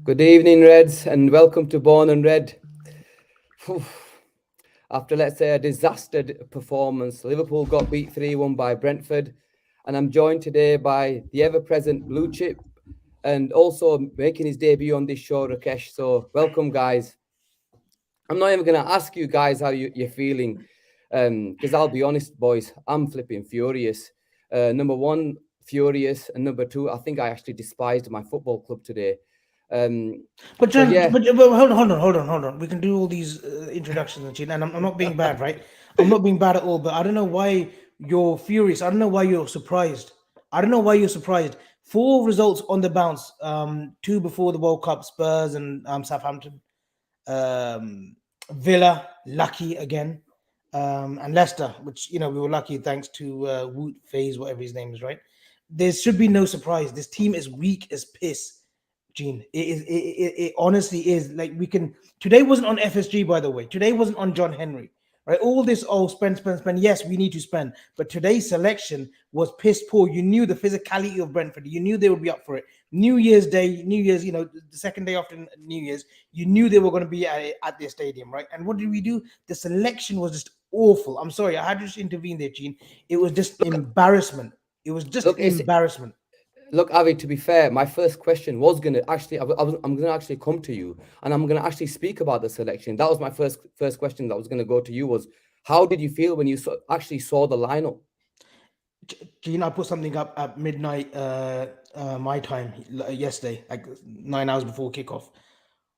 Good evening, Reds, and welcome to Born and Red. Phew. After, let's say, a disaster performance, Liverpool got beat 3-1 by Brentford, and I'm joined today by the ever-present Blue Chip and also making his debut on this show, Rakesh. So, welcome, guys. I'm not even going to ask you guys how you're feeling, because I'll be honest, boys, I'm flipping furious. Number one, furious, and number two, I think I actually despised my football club today. But So John, yeah, but hold on. We can do all these introductions and shit, and I'm not being bad, right? I'm not being bad at all. But I don't know why you're furious. I don't know why you're surprised. I don't know why you're surprised. Four results on the bounce. Two before the World Cup: Spurs and Southampton. Um, Villa lucky again, and Leicester, which we were lucky thanks to Woot Faze, whatever his name is, right? There should be no surprise. This team is weak as piss. Gene. It honestly is. Like, we can. Today wasn't on FSG, by the way. Today wasn't on John Henry. Right? All this, spend. Yes, we need to spend. But today's selection was piss poor. You knew the physicality of Brentford. You knew they would be up for it. New Year's Day, New Year's, the second day after New Year's, you knew they were going to be at their stadium, right? And what did we do? The selection was just awful. I'm sorry, I had to just intervene there, Gene. It was just look, embarrassment. It was just look, it's embarrassment. look, Avi. To be fair, my first question was gonna actually, I'm gonna actually come to you, and I'm gonna actually speak about the selection. That was my first question that was gonna go to you was, how did you feel when you actually saw the lineup? Gene, I put something up at midnight my time yesterday, like 9 hours before kickoff.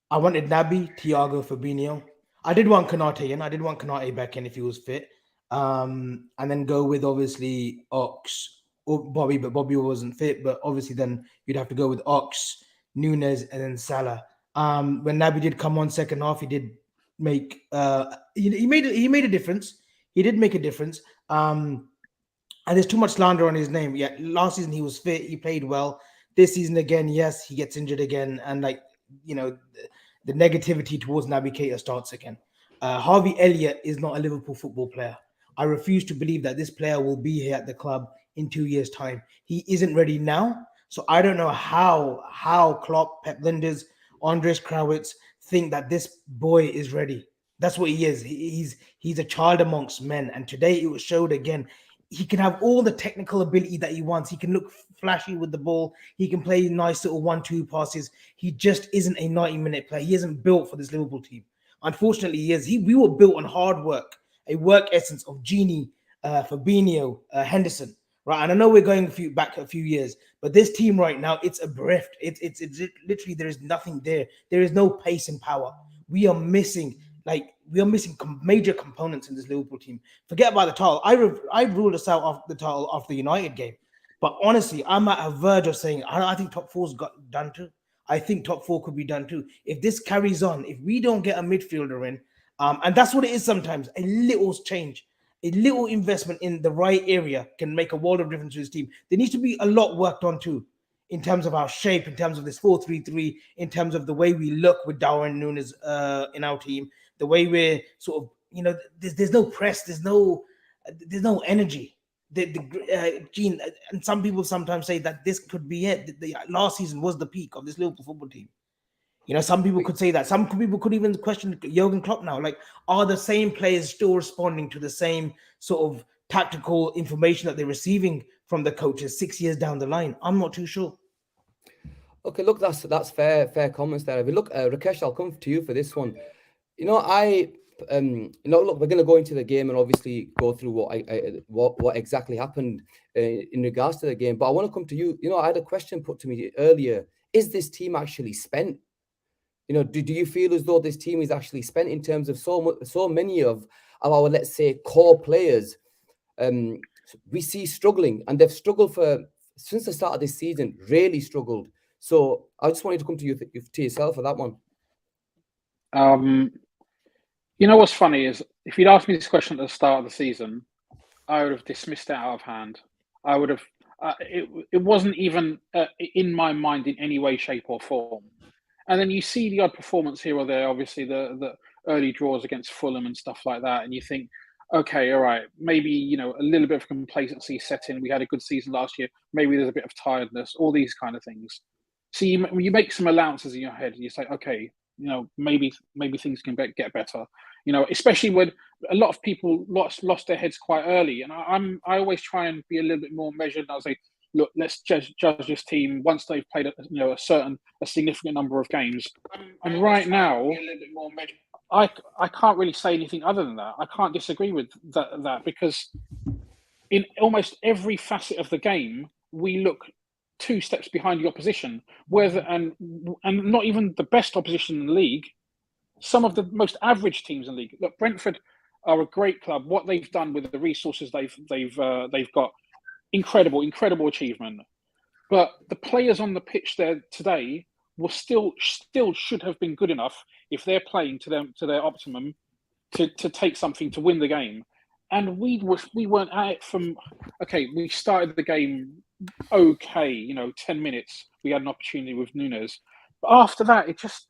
I wanted Naby, Thiago, Fabinho. I did want Kanate in. I did want Kanate back in if he was fit. And then go with obviously Ox or Bobby, but Bobby wasn't fit. But obviously then you'd have to go with Ox, Nunes, and then Salah. When Naby did come on second half, he did make he made a difference. He did make a difference. And there's too much slander on his name. Yeah, last season he was fit, he played well. This season again, yes, he gets injured again, and like the negativity towards Naby Keita starts again. Harvey Elliott is not a Liverpool football player. I refuse to believe that this player will be here at the club in 2 years' time. He isn't ready now, so I don't know how Klopp, Pep Linders, Andres Krawitz think that this boy is ready. That's what he is. He's a child amongst men, and today it was showed again. He can have all the technical ability that he wants. He can look flashy with the ball. He can play nice little 1-2 passes. He just isn't a 90-minute player. He isn't built for this Liverpool team. Unfortunately, he is. We were built on hard work, a work essence of Genie, Fabinho, Henderson, right? And I know we're going back a few years, but this team right now, it's a bereft. It's literally, there is nothing there. There is no pace and power. We are missing major components in this Liverpool team. Forget about the title. I ruled us out of the title after the United game. But honestly, I'm at a verge of saying I think top four's got done too. I think top four could be done too. If this carries on, if we don't get a midfielder in, and that's what it is sometimes, a little change, a little investment in the right area can make a world of difference to this team. There needs to be a lot worked on too, in terms of our shape, in terms of this 4-3-3, in terms of the way we look with Darwin Nunes in our team, the way we're sort of, there's no press, there's no energy. Gene, and some people sometimes say that this could be it. The last season was the peak of this Liverpool football team. Some people could say that. Some people could even question Jurgen Klopp now. Like, are the same players still responding to the same sort of tactical information that they're receiving from the coaches 6 years down the line? I'm not too sure. Okay, look, that's fair comments there. If we look, Rakesh, I'll come to you for this one. Look, we're going to go into the game and obviously go through what exactly happened in regards to the game. But I want to come to you. I had a question put to me earlier. Is this team actually spent? Do you feel as though this team is actually spent in terms of so many of our, let's say, core players? We see struggling, and they've struggled since the start of this season. Really struggled. So I just wanted to come to you to yourself for that one. What's funny is, if you'd asked me this question at the start of the season, I would have dismissed it out of hand. I would have. It wasn't even in my mind in any way, shape, or form. And then you see the odd performance here or there. Obviously, the early draws against Fulham and stuff like that, and you think, okay, all right, maybe a little bit of complacency set in. We had a good season last year. Maybe there's a bit of tiredness. All these kind of things. So you make some allowances in your head, and you say, okay, maybe things can get better. Especially when a lot of people lost their heads quite early, and I always try and be a little bit more measured. And I'll say, look, let's judge this team once they've played a significant number of games. And right now, I can't really say anything other than that. I can't disagree with that because in almost every facet of the game, we look 2 steps behind the opposition. And not even the best opposition in the league. Some of the most average teams in the league. Look, Brentford are a great club. What they've done with the resources they've got, incredible achievement. But the players on the pitch there today will still should have been good enough if they're playing to their optimum to take something to win the game. And we weren't at it from. Okay, we started the game okay. 10 minutes we had an opportunity with Nunes, but after that it just.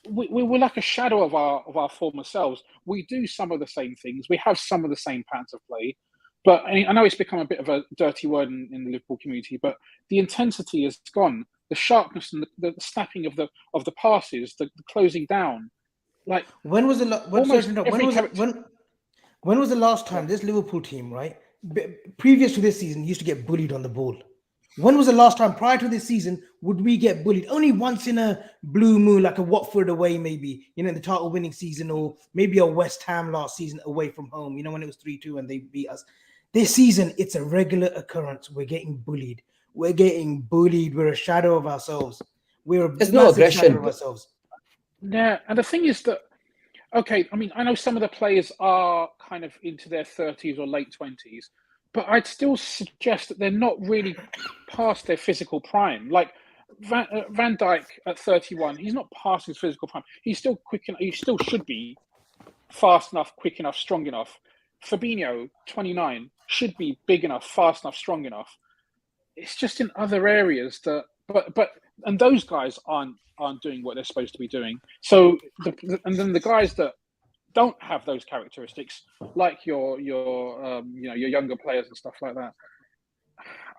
We were like a shadow of our former selves. We do some of the same things. We have some of the same patterns of play. But I know it's become a bit of a dirty word in the Liverpool community, but the intensity is gone. The sharpness and the snapping of the passes, the closing down. Like when was the last time this Liverpool team, right, previous to this season, used to get bullied on the ball? When was the last time prior to this season would we get bullied? Only once in a blue moon, like a Watford away, maybe, in the title winning season, or maybe a West Ham last season away from home, when it was 3-2 and they beat us. This season, it's a regular occurrence. We're getting bullied. We're a shadow of ourselves. There's no aggression shadow of ourselves. Yeah, and the thing is that, okay, I mean, I know some of the players are kind of into their 30s or late 20s, but I'd still suggest that they're not really past their physical prime. Like Van Dijk at 31, he's not past his physical prime. He's still quick enough. He still should be fast enough, quick enough, strong enough. Fabinho, 29, should be big enough, fast enough, strong enough. It's just in other areas that, and those guys aren't doing what they're supposed to be doing. So, and then the guys that don't have those characteristics, like your younger players and stuff like that.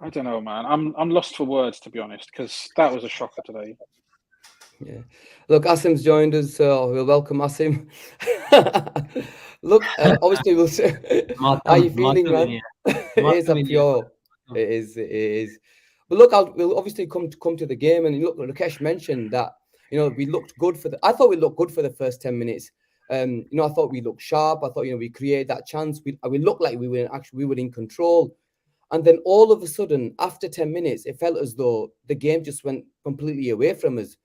I don't know, man. I'm lost for words, to be honest, because that was a shocker today. Yeah. Look, Asim's joined us, so we'll welcome Asim. Look, obviously we'll say, how are you feeling, man? It is a pure. It is. But look, we'll obviously come to the game, and look, Rakesh mentioned that we looked good I thought we looked good for the first 10 minutes. I thought we looked sharp. I thought we created that chance. We looked like we were in control, and then all of a sudden, after 10 minutes, it felt as though the game just went completely away from us.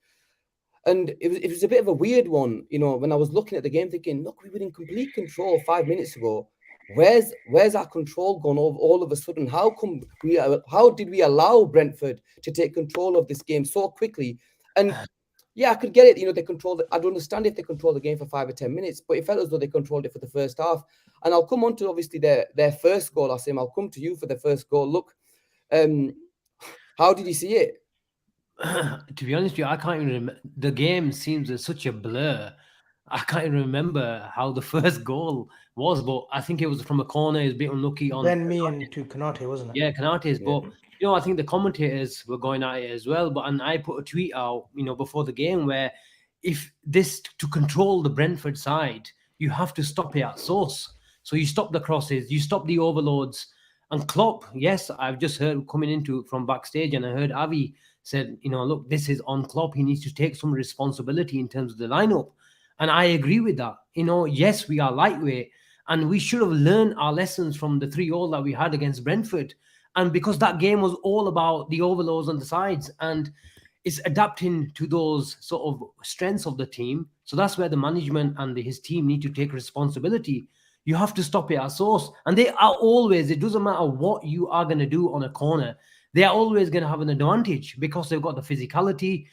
And it was a bit of a weird one, when I was looking at the game, thinking, look, we were in complete control 5 minutes ago. Where's our control gone all of a sudden? How did we allow Brentford to take control of this game so quickly? And yeah, I could get it. They controlled it. I'd understand if they controlled the game for 5 or 10 minutes, but it felt as though they controlled it for the first half. And I'll come on to obviously their first goal, Asim. I'll come to you for the first goal. Look, how did you see it? To be honest with you, I can't even remember. The game seems such a blur. I can't even remember how the first goal was, but I think it was from a corner. It was a bit unlucky on Ben Mee to Konate, wasn't it? Yeah, Konate's. But I think the commentators were going at it as well. And I put a tweet out, before the game where if this to control the Brentford side, you have to stop it at source. So you stop the crosses, you stop the overloads. And Klopp, yes, I've just heard coming from backstage, and I heard Avi said, look, this is on Klopp. He needs to take some responsibility in terms of the lineup. And I agree with that. Yes, we are lightweight, and we should have learned our lessons from the 3-0 that we had against Brentford. And because that game was all about the overloads on the sides, and it's adapting to those sort of strengths of the team. So that's where the management and his team need to take responsibility. You have to stop it at source. And they are always, it doesn't matter what you are going to do on a corner, they are always going to have an advantage because they've got the physicality.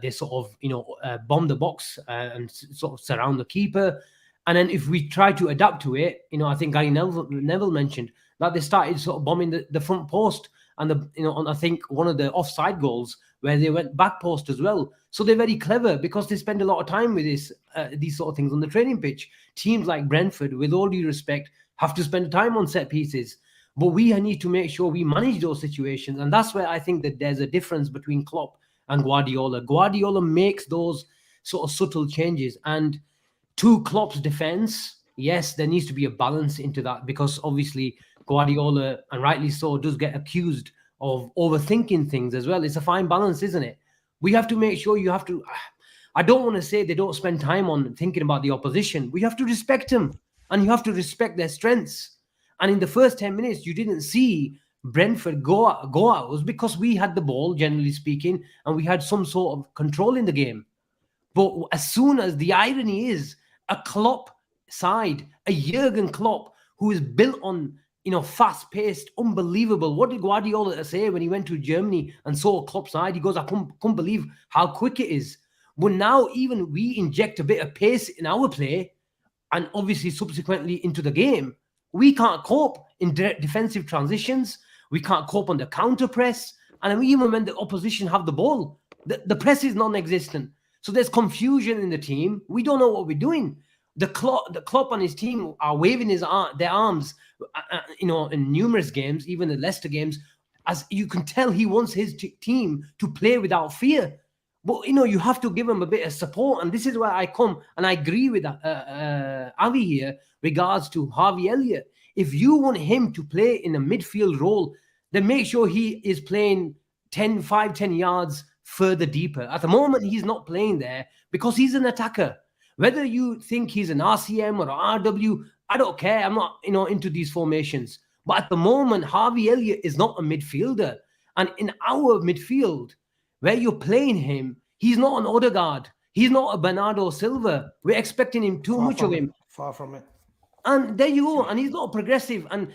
They sort of, bomb the box and sort of surround the keeper. And then if we try to adapt to it, I think Gary Neville mentioned that they started sort of bombing the front post and on I think one of the offside goals where they went back post as well. So they're very clever because they spend a lot of time with these sort of things on the training pitch. Teams like Brentford, with all due respect, have to spend time on set pieces. But we need to make sure we manage those situations. And that's where I think that there's a difference between Klopp and Guardiola. Guardiola makes those sort of subtle changes. And to Klopp's defense, yes, there needs to be a balance into that, because obviously Guardiola, and rightly so, does get accused of overthinking things as well. It's a fine balance, isn't it? We have to make sure I don't want to say they don't spend time on thinking about the opposition. We have to respect them, and you have to respect their strengths. And in the first 10 minutes, you didn't see Brentford go out. It was because we had the ball, generally speaking, and we had some sort of control in the game. But as soon as, the irony is, a Klopp side, a Jurgen Klopp, who is built on, fast-paced, unbelievable. What did Guardiola say when he went to Germany and saw a Klopp side? He goes, I can't believe how quick it is. But now even we inject a bit of pace in our play, and obviously subsequently into the game, we can't cope in defensive transitions. We can't cope on the counter press. And even when the opposition have the ball, the press is non-existent. So there's confusion in the team. We don't know what we're doing. The Klopp and his team are waving their arms, in numerous games, even the Leicester games, as you can tell he wants his team to play without fear. But, you have to give him a bit of support. And this is where I come, and I agree with Avi here, regards to Harvey Elliott. If you want him to play in a midfield role, then make sure he is playing 10 yards further deeper. At the moment, he's not playing there because he's an attacker. Whether you think he's an RCM or an RW, I don't care. I'm not, into these formations. But at the moment, Harvey Elliott is not a midfielder. And in our midfield, where you're playing him, he's not an Odegaard. He's not a Bernardo Silva. We're expecting him too much of him. Far from it. And there you go. And he's not progressive. And,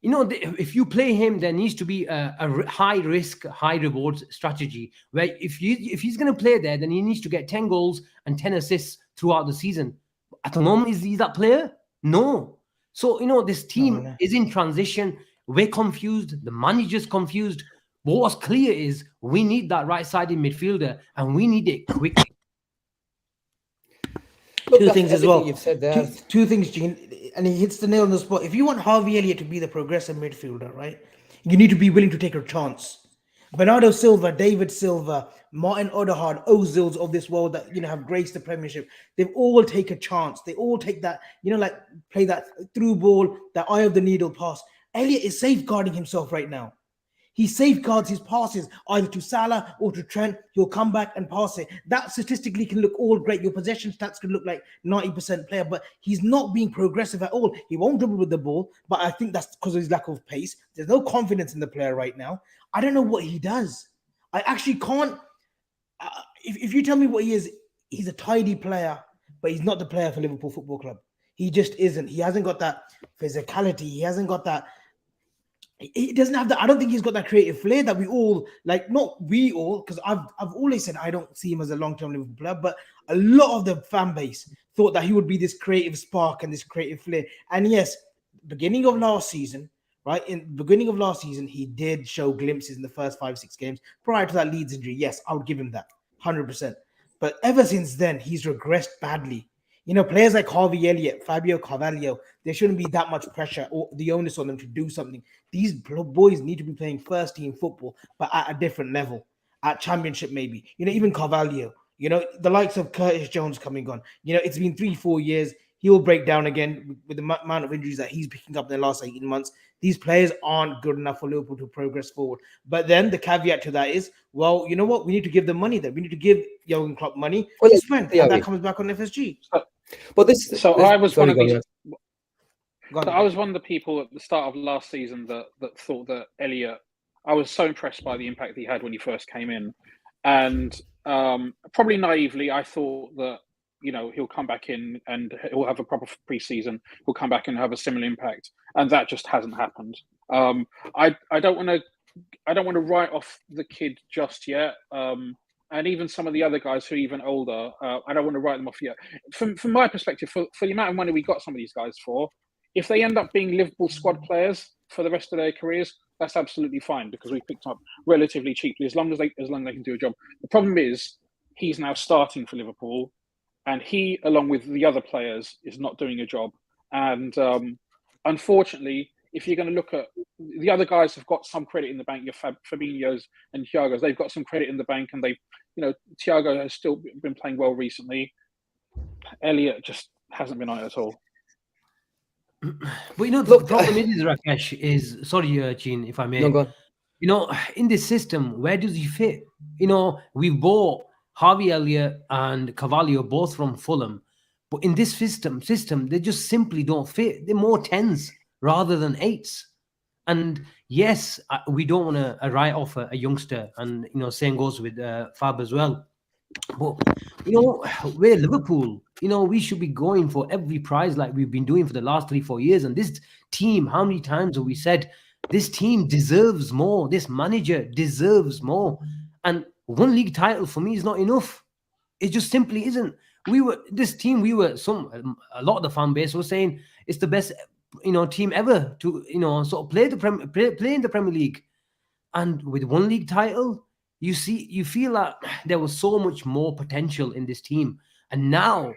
if you play him, there needs to be a high risk, high reward strategy, where if he's going to play there, then he needs to get 10 goals and 10 assists throughout the season. At the moment, is he that player? No. So, this team is in transition. We're confused. The manager's confused. But what's clear is we need that right-sided midfielder, and we need it quickly. Two things as well. You've said there. Two things, Gene, and he hits the nail on the spot. If you want Harvey Elliott to be the progressive midfielder, right, you need to be willing to take a chance. Bernardo Silva, David Silva, Martin Odegaard, Ozils of this world that have graced the Premiership, they've all take a chance. They all take that, play that through ball, that eye of the needle pass. Elliott is safeguarding himself right now. He safeguards his passes either to Salah or to Trent. He'll come back and pass it. That statistically can look all great. Your possession stats can look like 90% player, but he's not being progressive at all. He won't dribble with the ball, but I think that's because of his lack of pace. There's no confidence in the player right now. I don't know what he does. I actually can't. If you tell me what he is, he's a tidy player, but he's not the player for Liverpool Football Club. He just isn't. He hasn't got that physicality. He hasn't got that. He doesn't have that. I don't think he's got that creative flair that we all like. Not we all, because I've always said I don't see him as a long-term Liverpool player, but a lot of the fan base thought that he would be this creative spark and this creative flair. And yes, beginning of last season, right? In the beginning of last season, he did show glimpses in the first 5-6 games prior to that Leeds injury. Yes, I would give him that 100%. But ever since then, he's regressed badly. Players like Harvey Elliott, Fabio Carvalho, there shouldn't be that much pressure or the onus on them to do something. These boys need to be playing first team football, but at a different level, at championship maybe. Even Carvalho, the likes of Curtis Jones coming on. It's been 3-4 years. He will break down again with the amount of injuries that he's picking up in the last 18 months. These players aren't good enough for Liverpool to progress forward. But then the caveat to that is, well, you know what? We need to give them money then. We need to give Jurgen Klopp money to spend. And that comes back on FSG. I was one of these. I was one of the people at the start of last season that thought that Elliott. I was so impressed by the impact he had when he first came in, and probably naively, I thought that he'll come back in and he'll have a proper pre-season. He'll come back and have a similar impact, and that just hasn't happened. I don't want to write off the kid just yet. And even some of the other guys who are even older, I don't want to write them off yet. From my perspective, for the amount of money we got some of these guys for, if they end up being Liverpool squad players for the rest of their careers, that's absolutely fine because we picked up relatively cheaply as long as they can do a job. The problem is he's now starting for Liverpool, and he, along with the other players, is not doing a job. And unfortunately, if you're going to look at the other guys, have got some credit in the bank. Your Fabinho's and Thiago's, they've got some credit in the bank, and Thiago has still been playing well recently. Elliott just hasn't been on it at all. But the problem is, Rakesh, is sorry, Gene, if I may. No, go on. In this system, where does he fit? We bought Harvey Elliott and Carvalho both from Fulham, but in this system, they just simply don't fit. They're more 10s rather than 8s. And yes, we don't want to write off a youngster, and same goes with Fab as well. But we're Liverpool. We should be going for every prize like we've been doing for the last 3-4 years. And this team, how many times have we said this team deserves more? This manager deserves more. And one league title for me is not enough. It just simply isn't. A lot of the fan base was saying it's the best team ever to sort of play in the Premier League. And with one league title, you feel that there was so much more potential in this team. And now,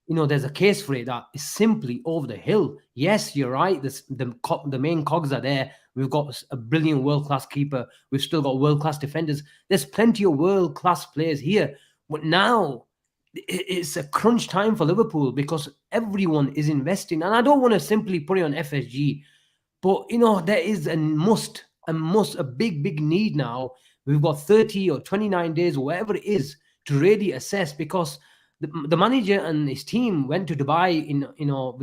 there's a case for it that is simply over the hill. Yes, you're right. The main cogs are there. We've got a brilliant world-class keeper. We've still got world-class defenders. There's plenty of world-class players here. But now it's a crunch time for Liverpool because everyone is investing. And I don't want to simply put it on FSG, but, there is a big need now. We've got 30 or 29 days or whatever it is to really assess, because the manager and his team went to Dubai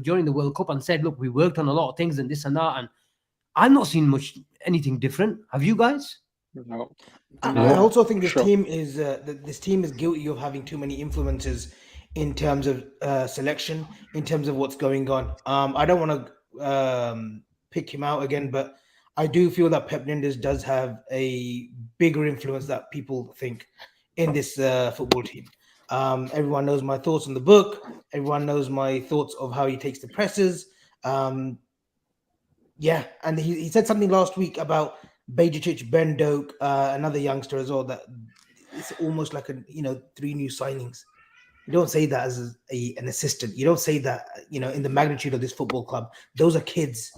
during the World Cup and said, look, we worked on a lot of things and this and that. And I've not seen anything different. Have you guys? No. I also think this team is guilty of having too many influences in terms of selection, in terms of what's going on. I don't want to pick him out again, but I do feel that Pep Linders does have a bigger influence that people think in this football team. Everyone knows my thoughts on the book. Everyone knows my thoughts of how he takes the presses. And he said something last week about Bajicic, Ben Doak, another youngster as well, that it's almost like 3 new signings. You don't say that as an assistant. You don't say that, in the magnitude of this football club. Those are kids,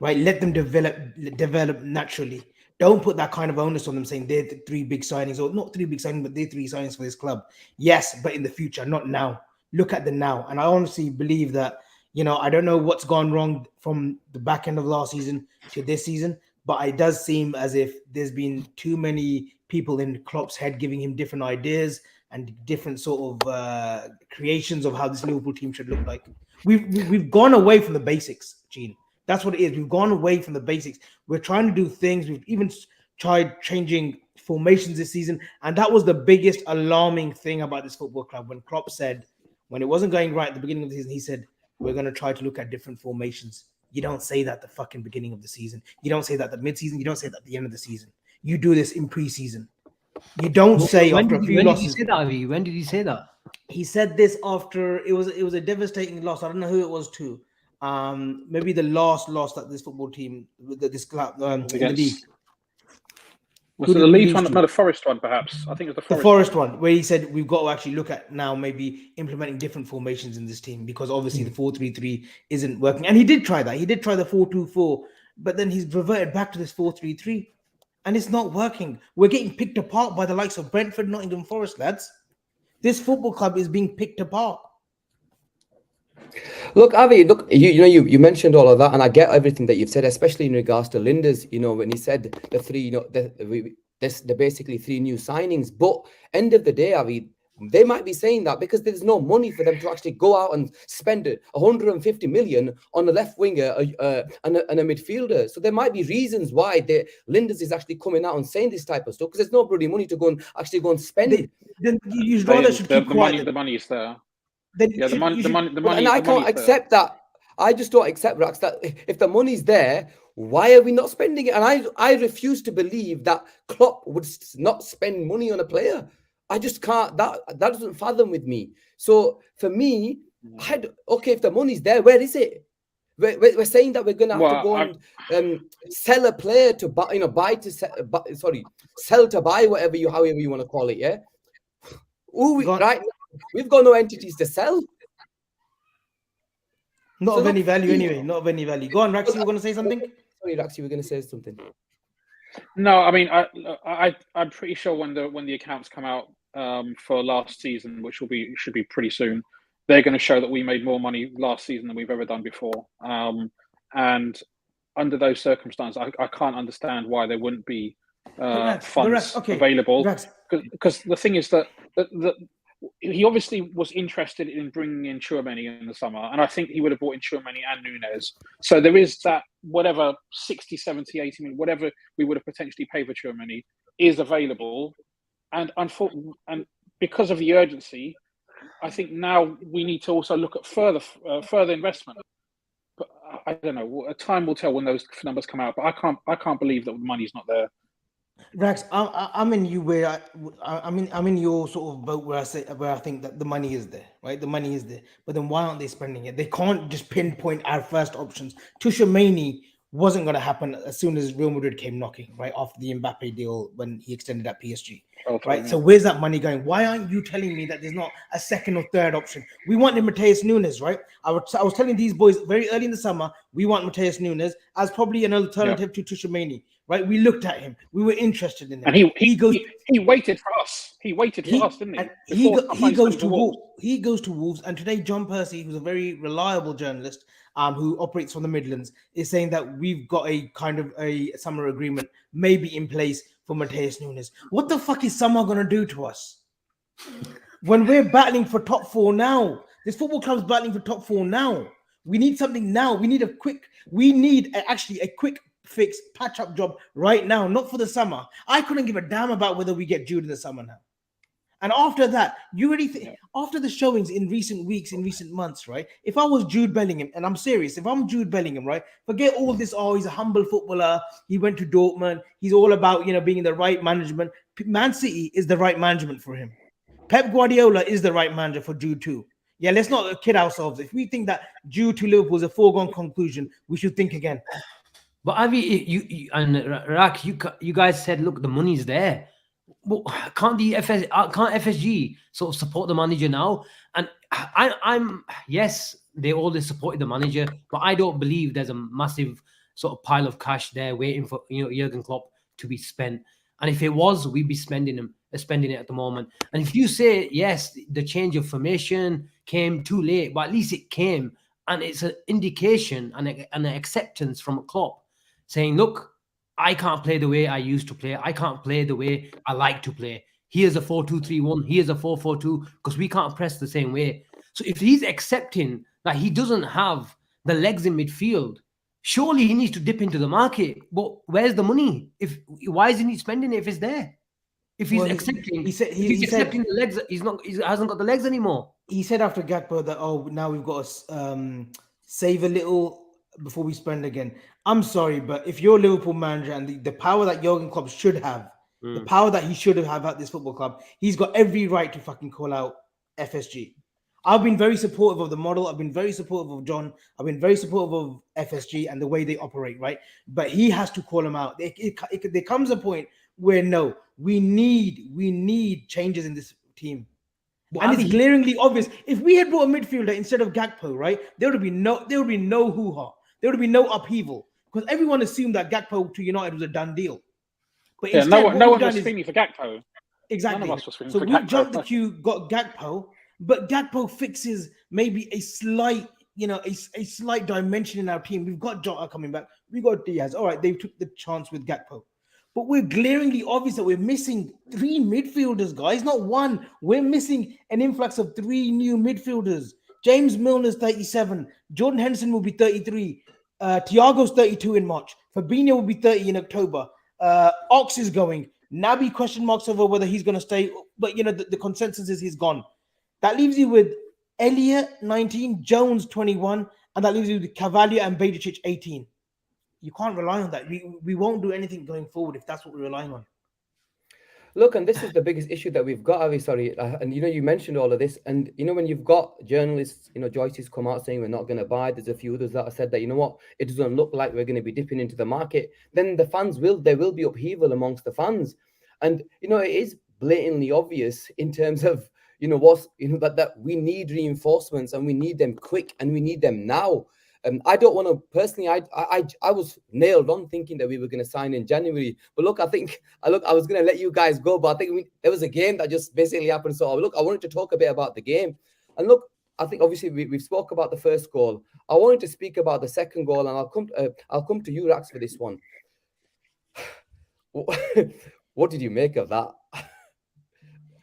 right? Let them develop naturally. Don't put that kind of onus on them saying they're the 3 big signings, or not 3 big signings, but they're 3 signings for this club. Yes, but in the future, not now. Look at the now. And I honestly believe that, I don't know what's gone wrong from the back end of last season to this season, but it does seem as if there's been too many people in Klopp's head giving him different ideas and different sort of creations of how this Liverpool team should look like. We've gone away from the basics, Gene. That's what it is. We've gone away from the basics. We're trying to do things. We've even tried changing formations this season. And that was the biggest alarming thing about this football club. When Klopp said, when it wasn't going right at the beginning of the season, he said, we're going to try to look at different formations. You don't say that the fucking beginning of the season. You don't say that the mid-season. You don't say that at the end of the season. You do this in pre-season. You don't say after a few losses. When did he say that? He said this after it was a devastating loss. I don't know who it was to. Maybe the last loss that this football team, this club, in the league. Was it the Leeds one? No, the Forest one, perhaps. I think it was the Forest one, where he said we've got to actually look at now maybe implementing different formations in this team, because obviously the 4-3-3 isn't working. And he did try that. He did try the 4-2-4, but then he's reverted back to this 4-3-3, and it's not working. We're getting picked apart by the likes of Brentford, Nottingham Forest, lads. This football club is being picked apart. Look, Avi, you mentioned all of that, and I get everything that you've said, especially in regards to Linders. When he said the 3, they're basically 3 new signings. But end of the day, Avi, they might be saying that because there's no money for them to actually go out and spend 150 million on a left winger and a midfielder. So there might be reasons why Linders is actually coming out and saying this type of stuff, because there's no bloody money to go and spend. Then you'd rather should keep quiet. The money is there. The money. And I can't accept that. I just don't accept, Rax, that if the money's there, why are we not spending it? And I refuse to believe that Klopp would not spend money on a player. I just can't. That doesn't fathom with me. So for me, if the money's there, where is it? We're saying that we're going to have to go and sell a player to buy, sell to buy, however you want to call it. Yeah. Right now, we've got no entities to sell. Not of any value anyway. Not of any value. Go on, Rax, you were going to say something? Sorry, Rax, you were going to say something. No, I mean, I'm pretty sure when the accounts come out for last season, which should be pretty soon, they're going to show that we made more money last season than we've ever done before. And under those circumstances, I can't understand why there wouldn't be funds available. Because the thing is that he obviously was interested in bringing in Tchouaméni in the summer, and I think he would have brought in Tchouaméni and Nunes. So there is that whatever 60, 70, 80 million, whatever we would have potentially paid for Tchouaméni is available. And because of the urgency, I think now we need to also look at further investment. But I don't know. Time will tell when those numbers come out. But I can't believe that the money's not there. Rax, I'm in you where I'm in your sort of boat where I think that the money is there, right? The money is there, but then why aren't they spending it? They can't just pinpoint our first options. Tchouaméni wasn't going to happen as soon as Real Madrid came knocking, right, after the Mbappe deal when he extended at PSG. Right, yeah. So where's that money going? Why aren't you telling me that there's not a second or third option? We wanted Matheus Nunes, right? I was telling these boys very early in the summer, we want Matheus Nunes as probably an alternative to Tchouaméni, right? We looked at him, we were interested in him, and he waited for us. He waited for us, didn't he? He goes to Wolves. He goes to Wolves, and today John Percy, who's a very reliable journalist, who operates from the Midlands, is saying that we've got a kind of a summer agreement maybe in place for Matheus Nunes. What the fuck is summer going to do to us? When we're battling for top four now, this football club's battling for top four now. We need something now. We need a quick fix, patch-up job right now, not for the summer. I couldn't give a damn about whether we get Jude in the summer now. And after that, you really think, after the showings in recent weeks, in recent months, right? If I was Jude Bellingham, and I'm serious, if I'm Jude Bellingham, right? Forget all this, he's a humble footballer. He went to Dortmund. He's all about, being in the right management. Man City is the right management for him. Pep Guardiola is the right manager for Jude too. Yeah, let's not kid ourselves. If we think that Jude to Liverpool is a foregone conclusion, we should think again. But Avi, you and Rak, you guys said, look, the money's there. Well, can't FSG sort of support the manager now? And I'm yes, they always supported the manager, but I don't believe there's a massive sort of pile of cash there waiting for Jurgen Klopp to be spent. And if it was, we'd be spending it at the moment. And if you say yes, the change of formation came too late, but at least it came, and it's an indication and an acceptance from Klopp saying, look, I can't play the way I used to play. I can't play the way I like to play. Here's a 4-2-3-1. Here's a 4-4-2, because we can't press the same way. So if he's accepting that he doesn't have the legs in midfield, surely he needs to dip into the market. But where's the money? Why isn't he spending it if it's there? If he's accepting, he's accepting the legs, he hasn't got the legs anymore. He said after Gakpo that, now we've got to save a little before we spend again. I'm sorry, but if you're a Liverpool manager and the power that Jurgen Klopp should have, the power that he should have at this football club, he's got every right to fucking call out FSG. I've been very supportive of the model. I've been very supportive of John. I've been very supportive of FSG and the way they operate, right? But he has to call them out. There comes a point where, no, we need changes in this team. Well, and it's glaringly obvious. If we had brought a midfielder instead of Gakpo, right, there would be no hoo-ha. There would be no upheaval, because everyone assumed that Gakpo to United was a done deal. But instead, no one was swinging for Gakpo. Exactly. None of us were swinging so for we Gakpo. jumped the queue, got Gakpo, but Gakpo fixes maybe a slight, a slight dimension in our team. We've got Jota coming back. We got Diaz. All right, they took the chance with Gakpo. But we're glaringly obvious that we're missing 3 midfielders, guys, not one. We're missing an influx of 3 new midfielders. James Milner's 37. Jordan Henderson will be 33. Thiago's 32 in March. Fabinho will be 30 in October. Ox is going. Naby question marks over whether he's going to stay. But, the consensus is he's gone. That leaves you with Elliott, 19, Jones, 21, and that leaves you with Cavalier and Bajicic, 18. You can't rely on that. We won't do anything going forward if that's what we're relying on. Look, and this is the biggest issue that we've got, Avi, sorry. And, you mentioned all of this. And, when you've got journalists, Joyce's come out saying we're not going to buy. There's a few others that have said that, it doesn't look like we're going to be dipping into the market. Then there will be upheaval amongst the fans. And, it is blatantly obvious in terms of, that we need reinforcements and we need them quick and we need them now. I don't want to personally. I was nailed on thinking that we were going to sign in January. But look, I was going to let you guys go, but I think there was a game that just basically happened. So look, I wanted to talk a bit about the game, and look, I think obviously we've spoke about the first goal. I wanted to speak about the second goal, and I'll come to you, Rax, for this one. What did you make of that?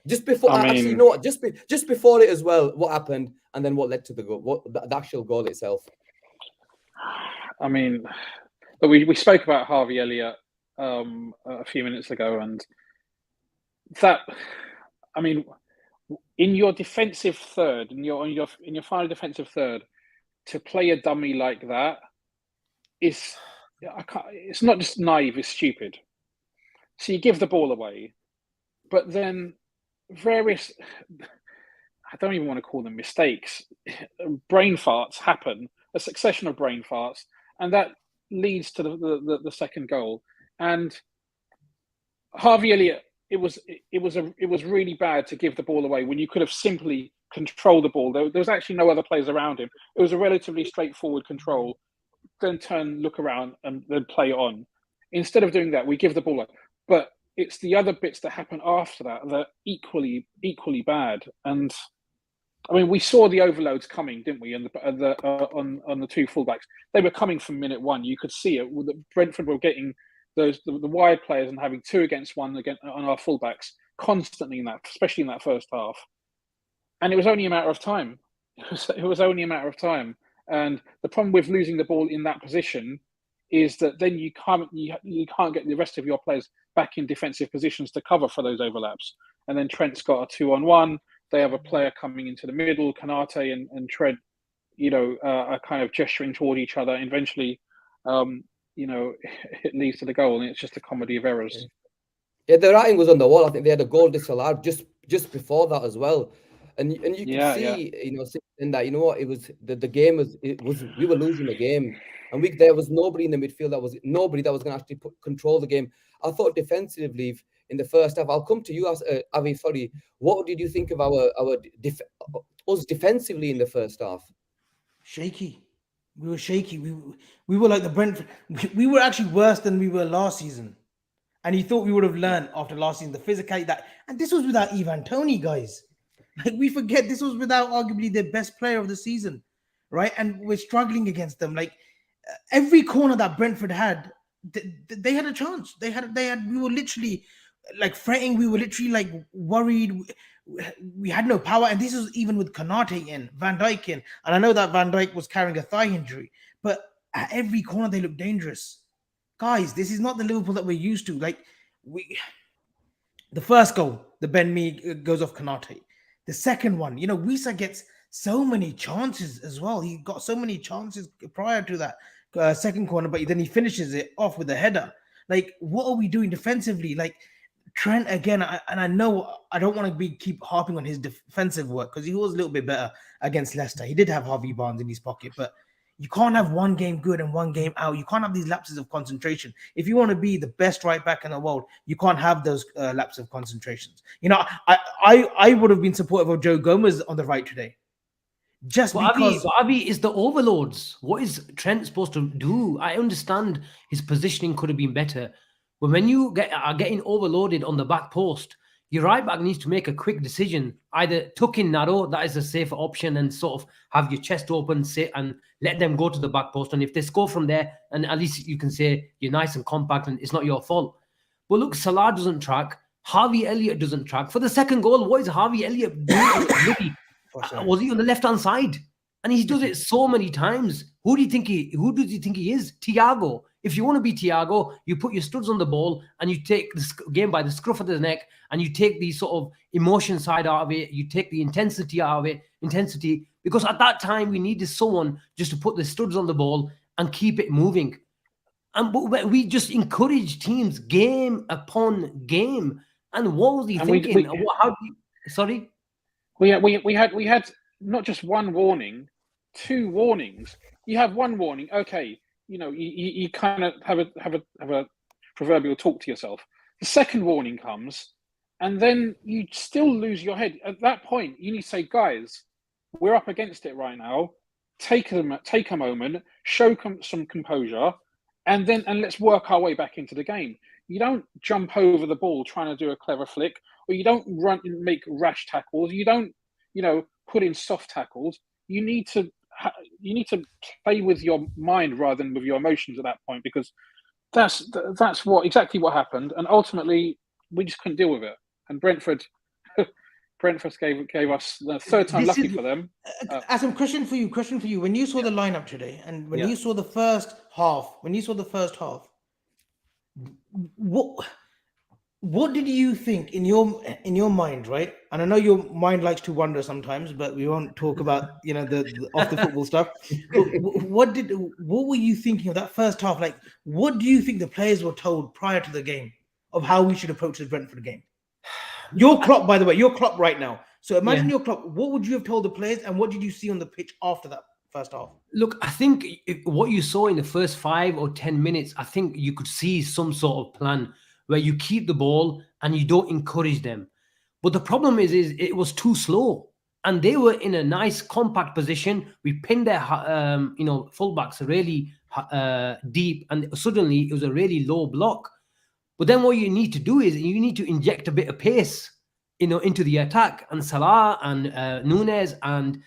Just before, actually, you know what? Just before it as well, what happened, and then what led to the goal? The actual goal itself? I mean, we spoke about Harvey Elliott a few minutes ago, and that, I mean, in your defensive third, in your final defensive third, to play a dummy like that is, it's not just naive, it's stupid. So you give the ball away, but then various, I don't even want to call them mistakes, brain farts happen, a succession of brain farts, and that leads to the second goal. And Harvey Elliott, it was really bad to give the ball away when you could have simply controlled the ball. There was actually no other players around him. It was a relatively straightforward control, then turn, look around, and then play it on. Instead of doing that, we give the ball away. But it's the other bits that happen after that that are equally bad. And I mean, we saw the overloads coming, didn't we? And on the two fullbacks, they were coming from minute one. You could see it. Brentford were getting the wide players and having 2 against 1 on our fullbacks constantly especially in that first half. And it was only a matter of time. It was only a matter of time. And the problem with losing the ball in that position is that then you can't get the rest of your players back in defensive positions to cover for those overlaps. And then Trent's got a 2-on-1. They have a player coming into the middle, Kanate and Trent, are kind of gesturing toward each other. And eventually, it leads to the goal, and it's just a comedy of errors. Yeah, the writing was on the wall. I think they had a goal disallowed just before that as well. And you can see, in that, it was the game was we were losing the game, and there was nobody in the midfield that was going to actually control the game. I thought defensively in the first half. I'll come to you, Avi. Sorry, what did you think of us defensively in the first half? Shaky. We were shaky. We were like the Brentford. We were actually worse than we were last season. And you thought we would have learned after last season the physicality and this was without Ivan Toney, guys. Like, we forget this was without arguably the best player of the season, right? And we're struggling against them. Like, every corner that Brentford had, they had a chance. They had. We were literally like fretting. We were literally like worried. We had no power, and this was even with Kanate in, Van Dijk in, and I know that Van Dijk was carrying a thigh injury, but at every corner they looked dangerous. Guys, this is not the Liverpool that we're used to. Like, the first goal, the Ben Mee goes off Kanate. The second one, Wisa gets so many chances as well. He got so many chances prior to that second corner, but then he finishes it off with a header. Like, what are we doing defensively? Like, Trent again, and I know I don't want to keep harping on his defensive work because he was a little bit better against Leicester. He did have Harvey Barnes in his pocket, but you can't have one game good and one game out. You can't have these lapses of concentration. If you want to be the best right back in the world, you can't have those lapses of concentrations. I would have been supportive of Joe Gomez on the right today. Just because Avi is the overloads. What is Trent supposed to do? I understand his positioning could have been better. But when you are getting overloaded on the back post, your right back needs to make a quick decision. Either tuck in narrow, that is a safer option, and sort of have your chest open, sit and let them go to the back post. And if they score from there, and at least you can say you're nice and compact and it's not your fault. But look, Salah doesn't track. Harvey Elliott doesn't track. For the second goal, what is Harvey Elliott doing? Was he on the left-hand side? And he does it so many times. Who does he think he is? Thiago. If you want to be Thiago, you put your studs on the ball and you take the game by the scruff of the neck and you take the sort of emotion side out of it. You take the intensity out of it. Because at that time, we needed someone just to put the studs on the ball and keep it moving. But we just encourage teams game upon game. And what was he thinking? Sorry? We had not just one warning, 2 warnings. You have one warning, okay. You kind of have a proverbial talk to yourself. The second warning comes, and then you still lose your head. At that point, you need to say, guys, we're up against it right now. take a moment, show some composure, and let's work our way back into the game. You don't jump over the ball trying to do a clever flick, or you don't run and make rash tackles. You don't, put in soft tackles. You need to play with your mind rather than with your emotions at that point, because that's exactly what happened, and ultimately we just couldn't deal with it. And Brentford gave us the third time lucky for them. As a question for you. When you saw the lineup today, and when you saw the first half, what did you think in your mind, right? And I know your mind likes to wander sometimes, but we won't talk about the off the football stuff. But what were you thinking of that first half? Like, what do you think the players were told prior to the game of how we should approach the Brentford game? Your Klopp, by the way, your Klopp right now. So imagine your Klopp. What would you have told the players, and what did you see on the pitch after that first half? Look, I think what you saw in the first 5 or 10 minutes, I think you could see some sort of plan where you keep the ball and you don't encourage them. But the problem is it was too slow, and they were in a nice compact position. We pinned their fullbacks really deep, and suddenly it was a really low block. But then what you need to do is you need to inject a bit of pace, into the attack. And Salah and Nunez and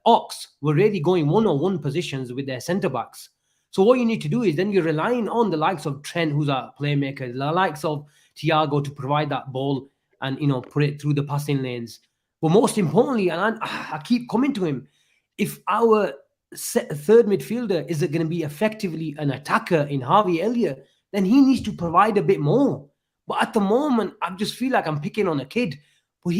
Ox were really going one-on-one positions with their centre backs. So what you need to do is then you're relying on the likes of Trent, who's a playmaker, the likes of Thiago to provide that ball and put it through the passing lanes. But most importantly, and I keep coming to him, if our third midfielder is going to be effectively an attacker in Harvey Elliott, then he needs to provide a bit more. But at the moment, I just feel like I'm picking on a kid. But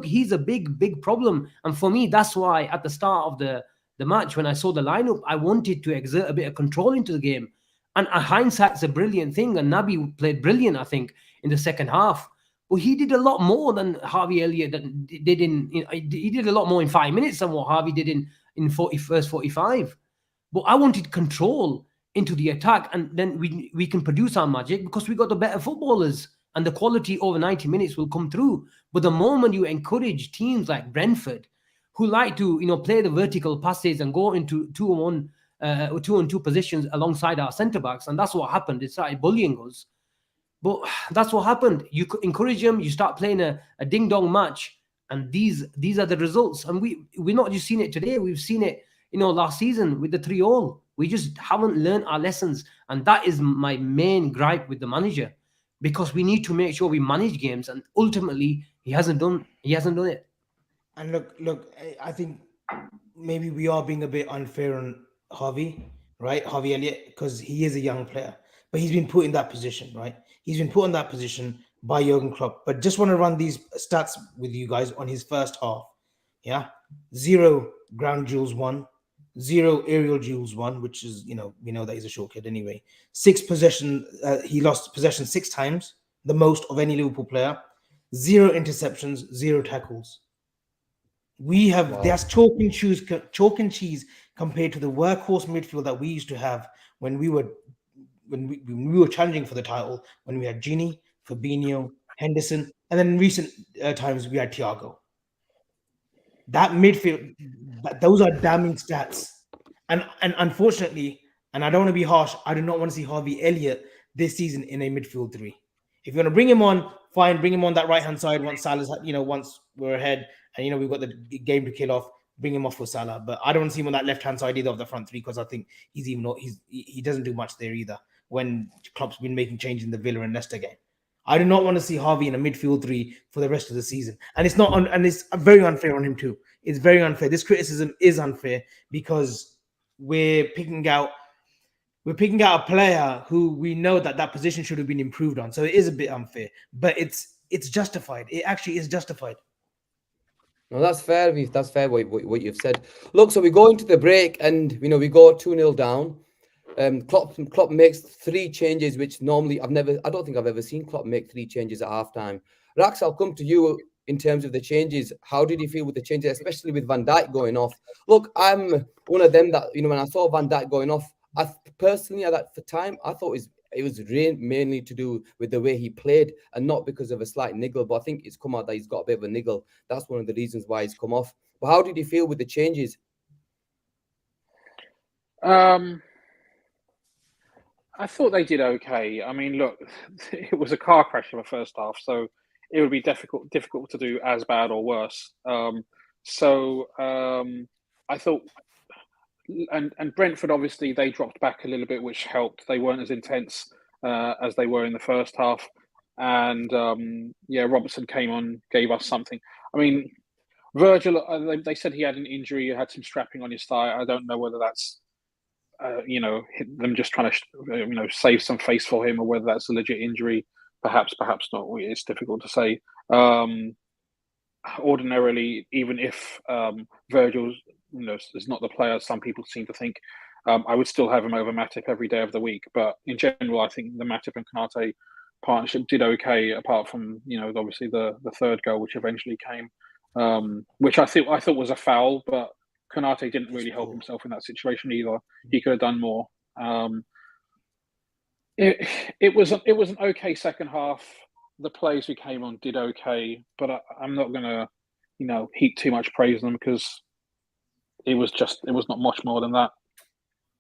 he's a big problem. And for me, that's why at the start of the match, when I saw the lineup, I wanted to exert a bit of control into the game. And hindsight's a brilliant thing. And Naby played brilliant, I think, in the second half. But he did a lot more than Harvey Elliott did he did a lot more in 5 minutes than what Harvey did in first 45. But I wanted control into the attack, and then we can produce our magic because we got the better footballers, and the quality over 90 minutes will come through. But the moment you encourage teams like Brentford, who like to play the vertical passes and go into 2-on-2 positions alongside our centre backs, and that's what happened. It started bullying us. But that's what happened. You encourage them, you start playing a ding dong match, and these are the results. And we're not just seeing it today. We've seen it last season with the 3-3. We just haven't learned our lessons. And that is my main gripe with the manager, because we need to make sure we manage games. And ultimately, he hasn't done it. And look, I think maybe we are being a bit unfair on Harvey, right? Harvey Elliott, because he is a young player, but he's been put in that position, right? He's been put in that position by Jurgen Klopp. But just want to run these stats with you guys on his first half. Yeah, 0 ground duels won, 0 aerial duels won, which is, we know that he's a short kid anyway. 6 possession, he lost possession 6 times, the most of any Liverpool player. 0 interceptions, 0 tackles. We have that's chalk and cheese compared to the workhorse midfield that we used to have when we were challenging for the title, when we had Gini, Fabinho, Henderson, and then in recent times we had Thiago. That midfield, those are damning stats. And unfortunately, and I don't want to be harsh, I do not want to see Harvey Elliott this season in a midfield 3. If you're going to bring him on, fine, bring him on that right-hand side once Salah's, once we're ahead and, we've got the game to kill off, bring him off for Salah. But I don't want to see him on that left-hand side either of the front 3, because I think he doesn't do much there either when Klopp's been making changes in the Villa and Leicester game. I do not want to see Harvey in a midfield 3 for the rest of the season. And it's not and it's very unfair on him too. It's very unfair. This criticism is unfair because we're picking out a player who we know that position should have been improved on. So it is a bit unfair, but it's justified. It actually is justified. No, that's fair. That's fair what you've said. Look, so we go into the break and we go 2-0 down. Klopp makes 3 changes, which normally I don't think I've ever seen Klopp make 3 changes at halftime. Rax, I'll come to you in terms of the changes. How did you feel with the changes, especially with Van Dijk going off? Look, I'm one of them that when I saw Van Dijk going off, I personally at that time I thought it was mainly to do with the way he played and not because of a slight niggle. But I think it's come out that he's got a bit of a niggle. That's one of the reasons why he's come off. But how did you feel with the changes? I thought they did okay. I mean, look, it was a car crash in the first half, so it would be difficult to do as bad or worse. I thought, and Brentford obviously they dropped back a little bit, which helped. They weren't as intense as they were in the first half, and Robertson came on, gave us something. I mean, Virgil, they said he had an injury, he had some strapping on his thigh. I don't know whether that's them just trying to save some face for him, or whether that's a legit injury. Perhaps not. It's difficult to say. Ordinarily, even if Virgil is not the player some people seem to think, I would still have him over Matip every day of the week. But in general, I think the Matip and Konate partnership did okay, apart from obviously the third goal, which eventually came, which I thought was a foul, but Konate didn't really help himself in that situation either. He could have done more. It was an okay second half. The players who came on did okay, but I'm not going to heap too much praise on them, because it was not much more than that.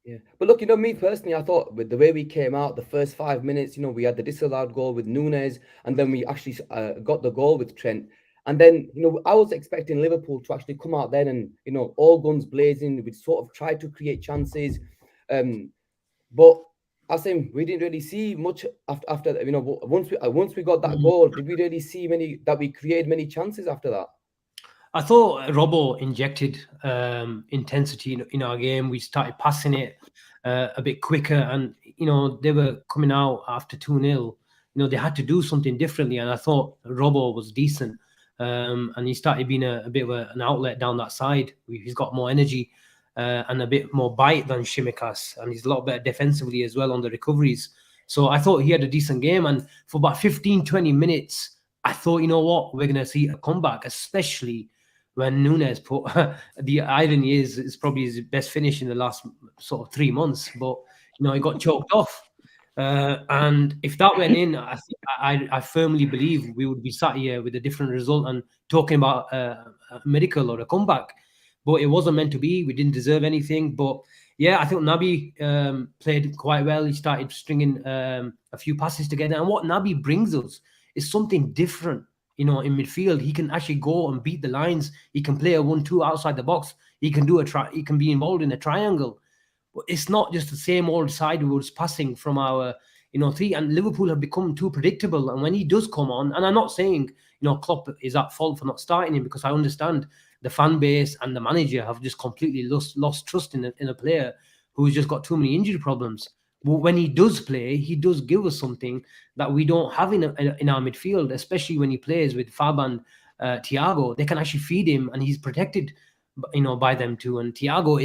Yeah, but look, me personally, I thought with the way we came out, the first 5 minutes, we had the disallowed goal with Nunes, and then we actually got the goal with Trent. And then, I was expecting Liverpool to actually come out then and, all guns blazing. We'd sort of tried to create chances. But I think we didn't really see much after once we got that goal, did we really see we created many chances after that? I thought Robbo injected intensity in our game. We started passing it a bit quicker, and they were coming out after 2-0. They had to do something differently, and I thought Robbo was decent. And he started being a bit of an outlet down that side. He's got more energy and a bit more bite than Shimikas, and he's a lot better defensively as well on the recoveries. So I thought he had a decent game, and for about 15-20 minutes, I thought, we're going to see a comeback, especially when Nunes put the irony is it's probably his best finish in the last sort of 3 months, but he got choked off. And if that went in, I firmly believe we would be sat here with a different result and talking about a miracle or a comeback. But it wasn't meant to be. We didn't deserve anything. But yeah, I think Naby played quite well. He started stringing a few passes together. And what Naby brings us is something different. In midfield, he can actually go and beat the lines. He can play a 1-2 outside the box. He can do he can be involved in a triangle. But it's not just the same old sideways passing from our, three. And Liverpool have become too predictable. And when he does come on, and I'm not saying, Klopp is at fault for not starting him, because I understand the fan base and the manager have just completely lost trust in a player who's just got too many injury problems. But when he does play, he does give us something that we don't have in our midfield, especially when he plays with Fab and Thiago. They can actually feed him, and he's protected, by them too. And Thiago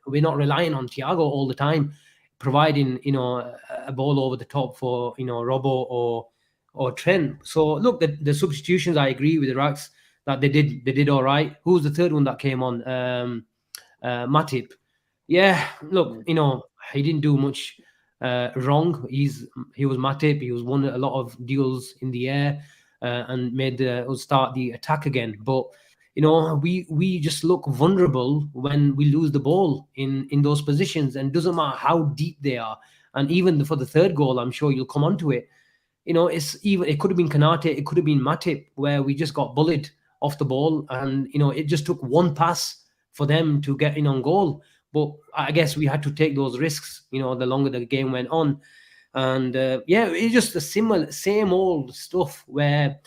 we're not relying on Thiago all the time, providing, a ball over the top for, Robbo or Trent. So look, the substitutions, I agree with the Racks that they did all right. Who was the third one that came on? Matip. Yeah, look, he didn't do much wrong. He was Matip. He was won a lot of duels in the air and made us start the attack again. But we just look vulnerable when we lose the ball in those positions, and it doesn't matter how deep they are. And even for the third goal, I'm sure you'll come onto it. It could have been Konate, it could have been Matip, where we just got bullied off the ball, and it just took one pass for them to get in on goal. But I guess we had to take those risks, the longer the game went on. And it's just the same old stuff where,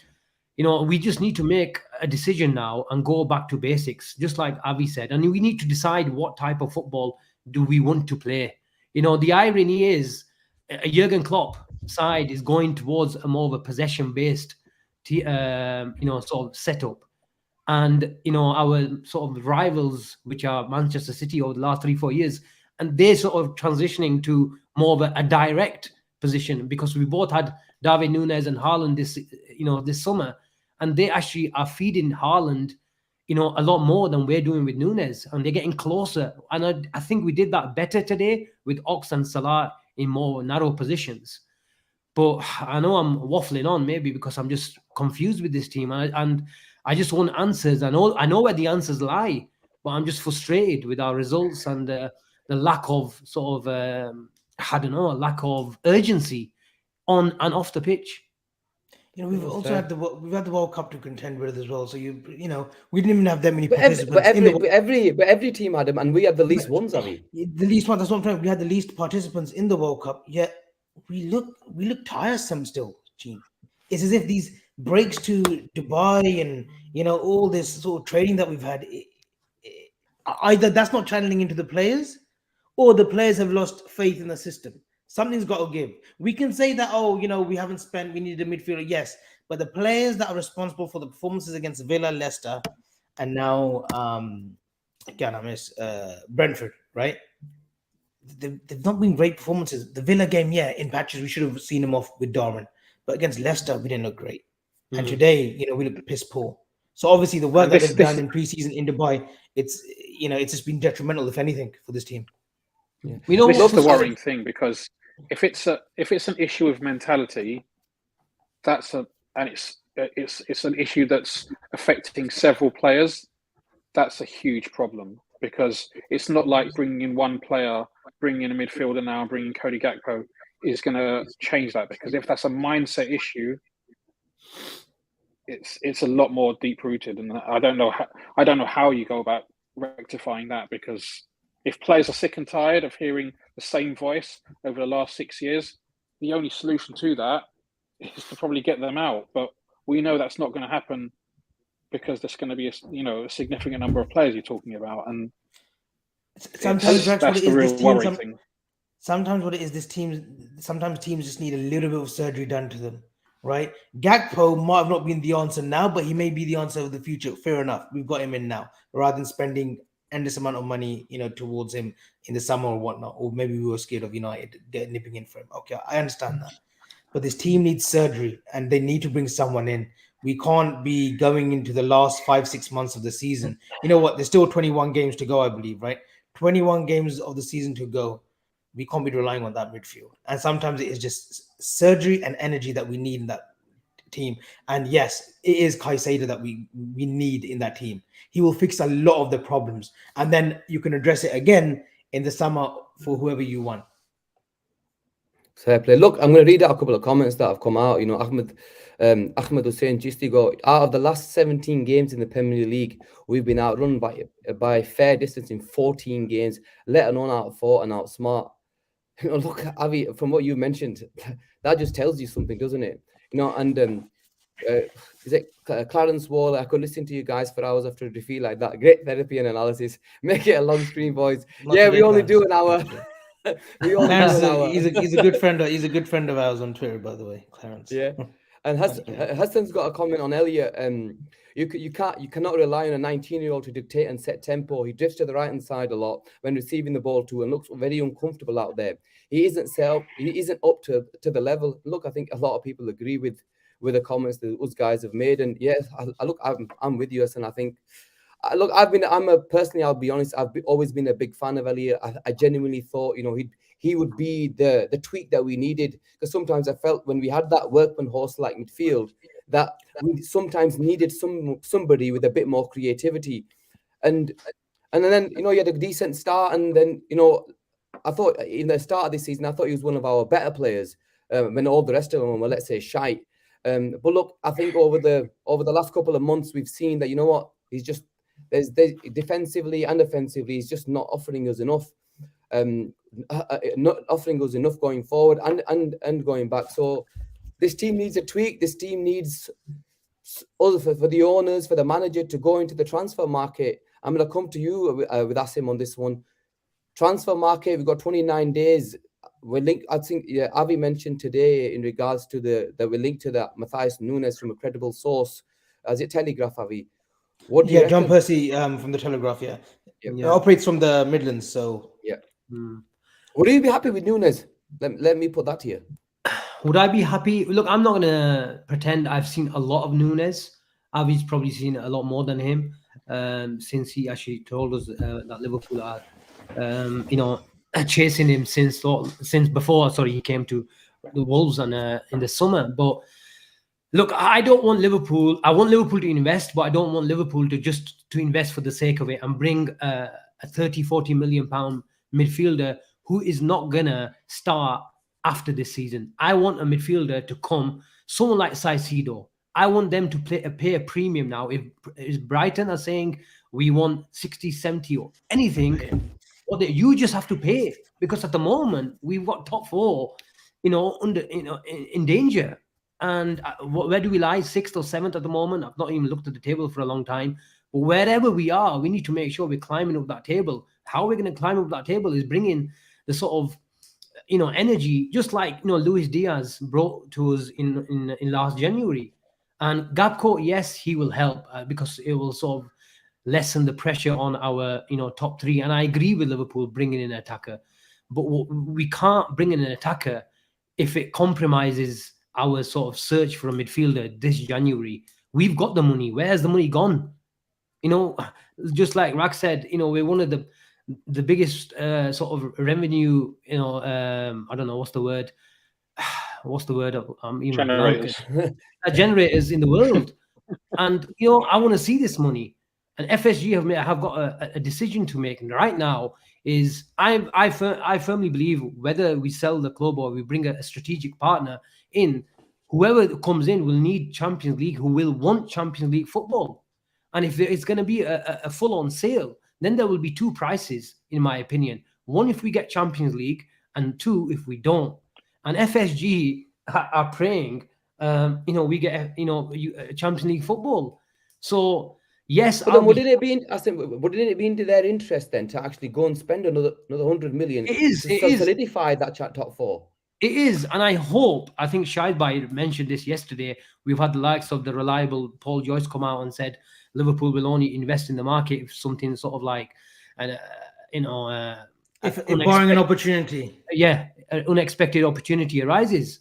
we just need to make a decision now and go back to basics, just like Avi said. And we need to decide what type of football do we want to play. The irony is a Jurgen Klopp side is going towards a more of a possession-based, sort of setup. And, our sort of rivals, which are Manchester City over the last 3-4 years, and they're sort of transitioning to more of a direct position, because we both had David Nunes and Haaland this summer, and they actually are feeding Haaland, a lot more than we're doing with Nunes, and they're getting closer. And I think we did that better today with Ox and Salah in more narrow positions. But I know I'm waffling on, maybe because I'm just confused with this team, and I just want answers. I know where the answers lie, but I'm just frustrated with our results, and the lack of sort of I don't know, a lack of urgency on and off the pitch. You know, we've That's also fair. had the World Cup to contend with as well. So you know, we didn't even have that many But participants in the every team had them, and we had the least ones, have we? the least one. That's what I'm trying. We had the least participants in the World Cup, yet we look tiresome still. Gene, it's as if these breaks to Dubai and all this sort of training that we've had, either that's not channeling into the players, or the players have lost faith in the system. Something's got to give. We can say that, we haven't spent, we needed a midfielder, yes, but the players that are responsible for the performances against Villa, Leicester, and now again I miss Brentford, right? They've not been great performances. The Villa game, yeah, in patches we should have seen them off with Darwin, but against Leicester we didn't look great. And today, we looked piss poor. So obviously the work that they've done in preseason in Dubai, it's just been detrimental, if anything, for this team. Yeah. This is the worrying thing, because if it's an issue of mentality, it's an issue that's affecting several players. That's a huge problem, because it's not like bringing in one player, bringing in a midfielder now, and bringing Cody Gakpo is going to change that. Because if that's a mindset issue, it's a lot more deep rooted, and I don't know how you go about rectifying that, because if players are sick and tired of hearing the same voice over the last 6 years, the only solution to that is to probably get them out. But we know that's not going to happen, because there's going to be a significant number of players you're talking about, and sometimes that's the real worrying thing. Sometimes what it is, sometimes teams just need a little bit of surgery done to them, right? Gakpo might have not been the answer now, but he may be the answer of the future. Fair enough. We've got him in now, rather than spending endless amount of money, towards him in the summer or whatnot. Or maybe we were scared of United nipping in for him. Okay, I understand that. But this team needs surgery, and they need to bring someone in. We can't be going into the last 5-6 months of the season. You know what? There's still 21 games to go, I believe, right? 21 games of the season to go. We can't be relying on that midfield. And sometimes it is just surgery and energy that we need in that team. And yes, it is Caicedo that we need in that team. He will fix a lot of the problems. And then you can address it again in the summer for whoever you want. Fair play. Look, I'm going to read out a couple of comments that have come out. Ahmed Hussein Gistigo, out of the last 17 games in the Premier League, we've been outrun by a fair distance in 14 games, let alone outfought and outsmart. Look, Avi, from what you mentioned, that just tells you something, doesn't it? And is it Clarence Wall? I could listen to you guys for hours after a defeat like that. Great therapy and analysis. Make it a long stream, boys. We only do an hour. He's a good friend. He's a good friend of ours on Twitter, by the way, Clarence. Yeah, and Hassan's got a comment on Elliott. You cannot rely on a 19-year-old to dictate and set tempo. He drifts to the right hand side a lot when receiving the ball too, and looks very uncomfortable out there. He isn't up to the level. Look, I think a lot of people agree with the comments that us guys have made, and yes, I'm with you, Hassan. I think. Look, I'll be honest, I've always been a big fan of Elliott. I genuinely thought, he would be the tweak that we needed, because sometimes I felt when we had that workman horse like midfield that we sometimes needed somebody with a bit more creativity, and then he had a decent start, and then I thought in the start of this season I thought he was one of our better players when all the rest of them were, let's say, shite. But look, I think over the last couple of months we've seen that he's just there's defensively and offensively he's just not offering us enough. Not offering us enough going forward and going back. So this team needs a tweak. This team needs for the owners, for the manager to go into the transfer market. I'm going to come to you with Asim on this one. Transfer market, we've got 29 days. We're linked. I think Avi mentioned today in regards to that we're linked to that Matthias Nunes from a credible source. Is it Telegraph, Avi? What do you reckon? John Percy from the Telegraph. Yeah. It operates from the Midlands. So yeah. Would you be happy with Nunes? Let me put that to you. Would I be happy? Look, I'm not going to pretend I've seen a lot of Nunes. Avi's probably seen a lot more than him since he actually told us that Liverpool are, chasing him since before. Sorry, he came to the Wolves in the summer. But look, I don't want Liverpool. I want Liverpool to invest, but I don't want Liverpool to invest for the sake of it and bring a 30-40 million pound midfielder who is not gonna start after this season. I want a midfielder to come, someone like Saicedo. I want them to pay a premium now. If Brighton are saying we want 60, 70 or anything, you just have to pay, because at the moment we've got top four, in danger. And where do we lie? 6th or 7th at the moment. I've not even looked at the table for a long time. But wherever we are, we need to make sure we're climbing up that table. How we're going to climb up that table is bringing the sort of energy, just like Luis Diaz brought to us in last January. And Gakpo, yes, he will help because it will sort of lessen the pressure on our top three. And I agree with Liverpool bringing in an attacker, but we can't bring in an attacker if it compromises our sort of search for a midfielder this January. We've got the money. Where's the money gone? Just like Rak said, we're one of the biggest sort of revenue, I don't know what's the word. What's the word? Generators. Generators in the world. And I want to see this money. And FSG have got a decision to make right now. Is I firmly believe whether we sell the club or we bring a strategic partner in, whoever comes in will need Champions League, who will want Champions League football. And if it's going to be a full-on sale, then there will be two prices, in my opinion. One, if we get Champions League, and two, if we don't. And FSG are praying, we get Champions League football. So yes, but then wouldn't it be into their interest then to actually go and spend another 100 million to solidify that top four? It is, and I think Shahid mentioned this yesterday. We've had the likes of the reliable Paul Joyce come out and said Liverpool will only invest in the market if something sort of like, if barring an opportunity. Yeah, an unexpected opportunity arises.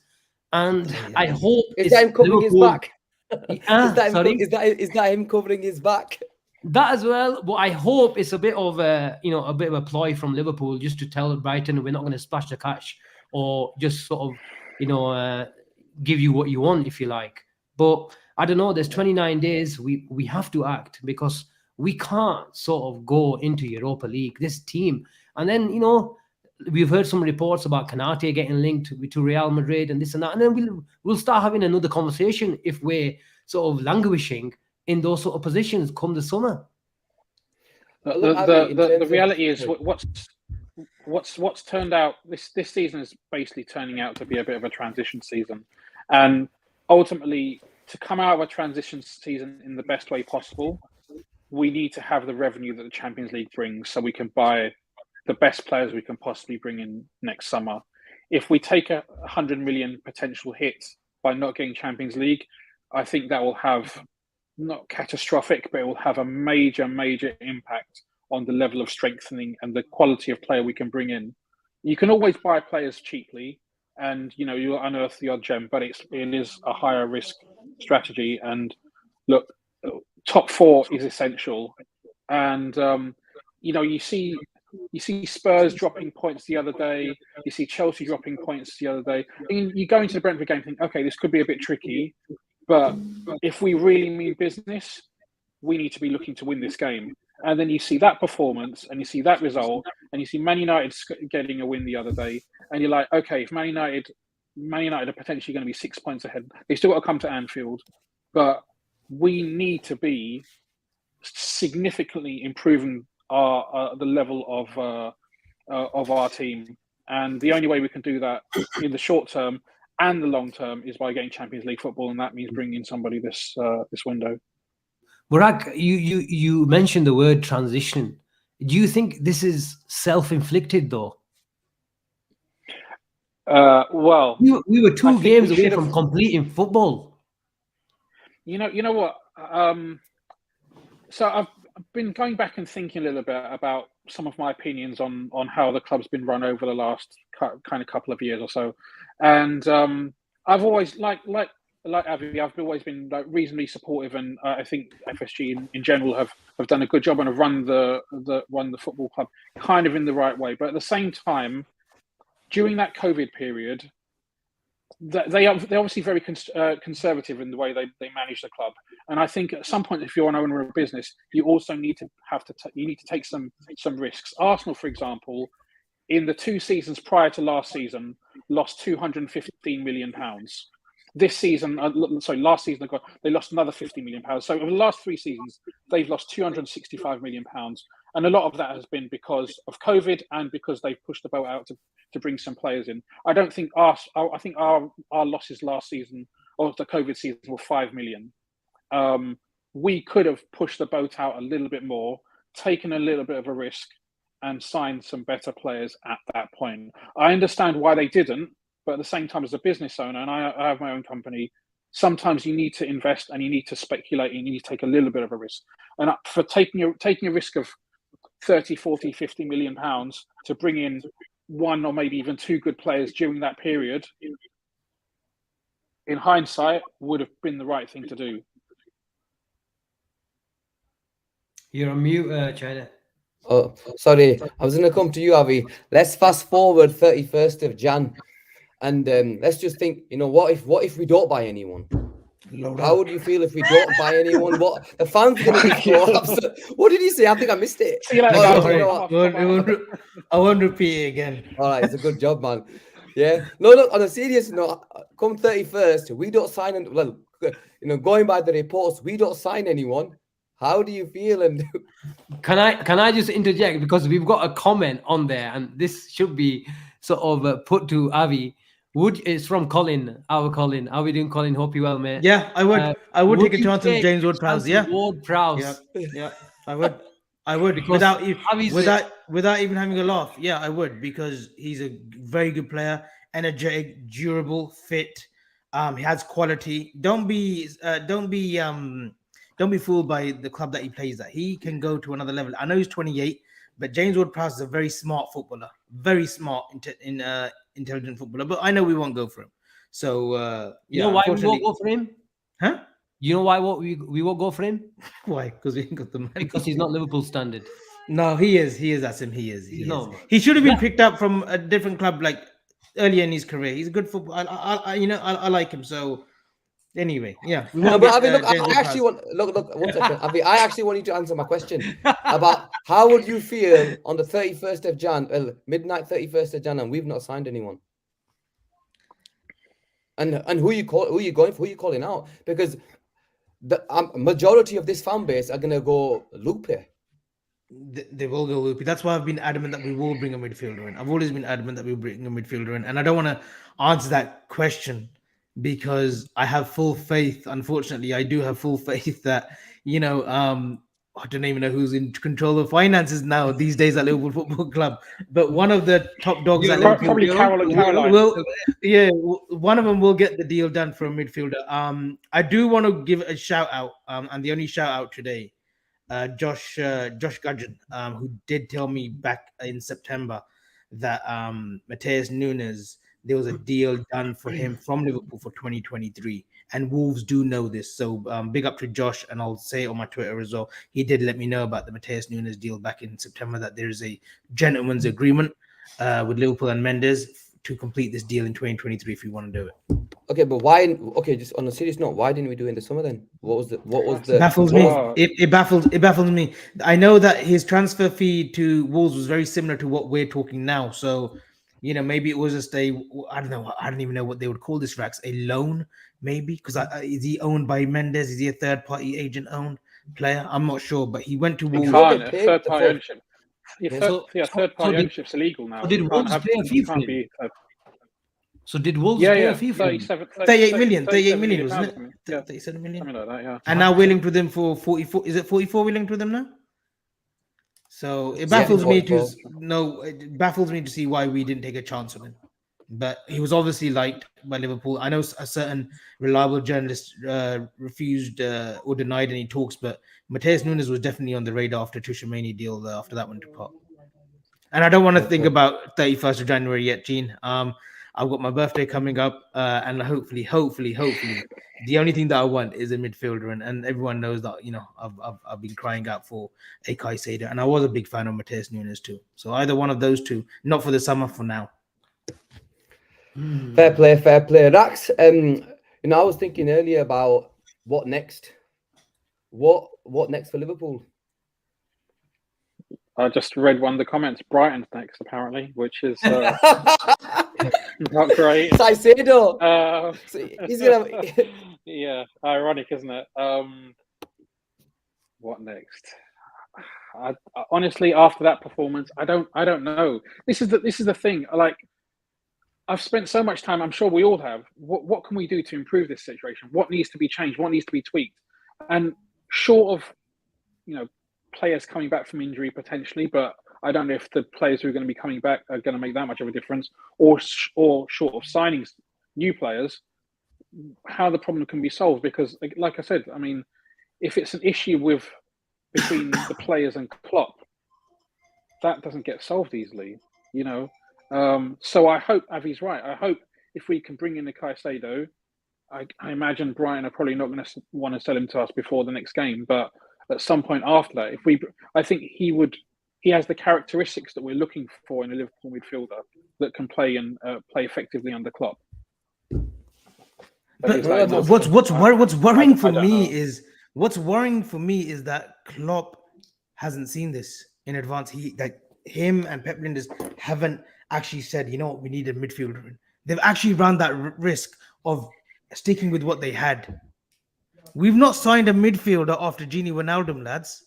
And I hope is that him covering his back? Is that him covering his back? That as well, but I hope it's a bit of a ploy from Liverpool just to tell Brighton we're not going to splash the cash, or just sort of give you what you want, if you like. But I don't know, there's 29 days. We have to act, because we can't sort of go into Europa League, this team. And then, we've heard some reports about Kanate getting linked to Real Madrid and this and that. And then we'll start having another conversation if we're sort of languishing in those sort of positions come the summer. The reality is what's turned out this season is basically turning out to be a bit of a transition season, and ultimately to come out of a transition season in the best way possible, we need to have the revenue that the Champions League brings, so we can buy the best players we can possibly bring in next summer. If we take a 100 million potential hit by not getting Champions League, I think that will have, not catastrophic, but it will have a major impact on the level of strengthening and the quality of player we can bring in. You can always buy players cheaply, and you'll unearth the odd gem, but it is a higher risk strategy. And look, top four is essential. And you see Spurs dropping points the other day. You see Chelsea dropping points the other day. And you go into the Brentford game and think, okay, this could be a bit tricky, but if we really mean business, we need to be looking to win this game. And then you see that performance, and you see that result, and you see Man United getting a win the other day, and you're like, okay, if Man United are potentially going to be 6 points ahead, they still got to come to Anfield, but we need to be significantly improving the level of our team, and the only way we can do that in the short term and the long term is by getting Champions League football, and that means bringing in somebody this window. Burak, you mentioned the word transition. Do you think this is self-inflicted, though? Well, we were two games away from completing football. You know what? So I've been going back and thinking a little bit about some of my opinions on how the club's been run over the last kind of couple of years or so, and I've always like Avi, I've always been reasonably supportive, and I think FSG in general have done a good job and have run the football club kind of in the right way. But at the same time, during that COVID period, they're obviously very conservative in the way they manage the club. And I think at some point, if you're an owner of a business, you also need to take some risks. Arsenal, for example, in the 2 seasons prior to last season, lost £215 million. This season, last season they lost another £50 million. So over the last 3 seasons, they've lost £265 million, and a lot of that has been because of COVID and because they've pushed the boat out to bring some players in. I don't think I think our losses last season or the COVID season were £5 million. We could have pushed the boat out a little bit more, taken a little bit of a risk, and signed some better players at that point. I understand why they didn't, but at the same time, as a business owner, and I have my own company, sometimes you need to invest and you need to speculate and you need to take a little bit of a risk. And for taking a risk of 30, 40, 50 million pounds to bring in 1 or maybe even 2 good players during that period, in hindsight, would have been the right thing to do. You're on mute, China. Oh, sorry. I was going to come to you, Avi. Let's fast forward 31st of Jan. And let's just think, what if we don't buy anyone? How would you feel if we don't buy anyone? What the fans are going to be so upset. What did he say? I think I missed it. See you later, guys. I won't repeat it again. All right, it's a good job, man. Yeah. No, on a serious note, come 31st, we don't sign. Going by the reports, we don't sign anyone. How do you feel? And can I just interject, because we've got a comment on there, and this should be sort of put to Avi. It's from Colin, our Colin. How are we doing, Colin? Hope you well, mate. Yeah, I would take a chance on James Ward-Prowse. Yeah, Ward-Prowse. Yeah, I would Because without even having a laugh. Yeah, I would, because he's a very good player, energetic, durable, fit. He has quality. Don't be fooled by the club that he plays at. He can go to another level. I know he's 28, but James Ward-Prowse is a very smart footballer, very smart, intelligent footballer. But I know we won't go for him. So you know why we won't go for him? Huh? You know why we won't go for him? Why? Because we ain't got the money. Because he's not Liverpool standard. No, he is. That's him. He is. He should have been picked up from a different club, like earlier in his career. He's a good footballer. I like him. So anyway, yeah. But I mean, look, I actually want look 1 second. I actually want you to answer my question about how would you feel on the 31st of Jan, midnight 31st of Jan, and we've not signed anyone. And who you going for? Who you calling out? Because the majority of this fan base are gonna go loopy. They will go loopy. That's why I've been adamant that we will bring a midfielder in. I've always been adamant that we'll bring a midfielder in, and I don't want to answer that question because I have full faith. Unfortunately, I do have full faith that I don't even know who's in control of finances now these days at Liverpool Football Club. But one of the top dogs at Liverpool, probably Caroline. One of them will get the deal done for a midfielder. I do want to give a shout out, and the only shout out today, Josh Gudgeon, who did tell me back in September that Matheus Nunes, there was a deal done for him from Liverpool for 2023, and Wolves do know this. So big up to Josh, and I'll say it on my Twitter as well. He did let me know about the Matheus Nunes deal back in September, that there is a gentleman's agreement with Liverpool and Mendes to complete this deal in 2023 if you want to do it. Okay, but why? Okay, just on a serious note, why didn't we do it in the summer then? What was the? Baffles me. It baffles me. I know that his transfer fee to Wolves was very similar to what we're talking now. So, maybe it was just I don't know. I don't even know what they would call this, Rax. A loan, maybe? Because is he owned by Mendes? Is he a third-party agent-owned player? I'm not sure, but he went to Wolves. Third-party ownership. Third-party ownership's illegal now. Did Wolves pay a fee for him? So did Wolves pay a fee for him? 38 million, wasn't it? 37 million. Something like that, yeah. And now we're linked with them for 44. Is it 44 we're linked with them now? So it baffles me it baffles me to see why we didn't take a chance on him. But he was obviously liked by Liverpool. I know a certain reliable journalist refused or denied any talks, but Matheus Nunes was definitely on the radar after Tuchemani deal after that one took part. And I don't want to think about 31st of January yet, Gene. I've got my birthday coming up, and hopefully, the only thing that I want is a midfielder, and everyone knows that I've been crying out for a Caicedo, and I was a big fan of Matheus Nunes too. So either one of those two, not for the summer, for now. Fair play, Rax. I was thinking earlier about what next. What next for Liverpool? I just read one of the comments. Brighton's next, apparently, which is not great. Caicedo. So he's gonna. Yeah, ironic, isn't it? What next? I honestly, after that performance, I don't know. This is the thing. Like, I've spent so much time. I'm sure we all have. What can we do to improve this situation? What needs to be changed? What needs to be tweaked? And short of, players coming back from injury potentially, but I don't know if the players who are going to be coming back are going to make that much of a difference, or short of signing new players, how the problem can be solved. Because, like I said, I mean, if it's an issue between the players and Klopp, that doesn't get solved easily, So I hope Avi's right. I hope if we can bring in the Caicedo, I imagine Brighton are probably not going to want to sell him to us before the next game, but at some point after that, I think he has the characteristics that we're looking for in a Liverpool midfielder that can play effectively under Klopp. But what's worrying for me is that Klopp hasn't seen this in advance. Him and Pep Linders haven't actually said, we need a midfielder. They've actually run that risk of sticking with what they had. We've not signed a midfielder after Gini Wijnaldum, lads.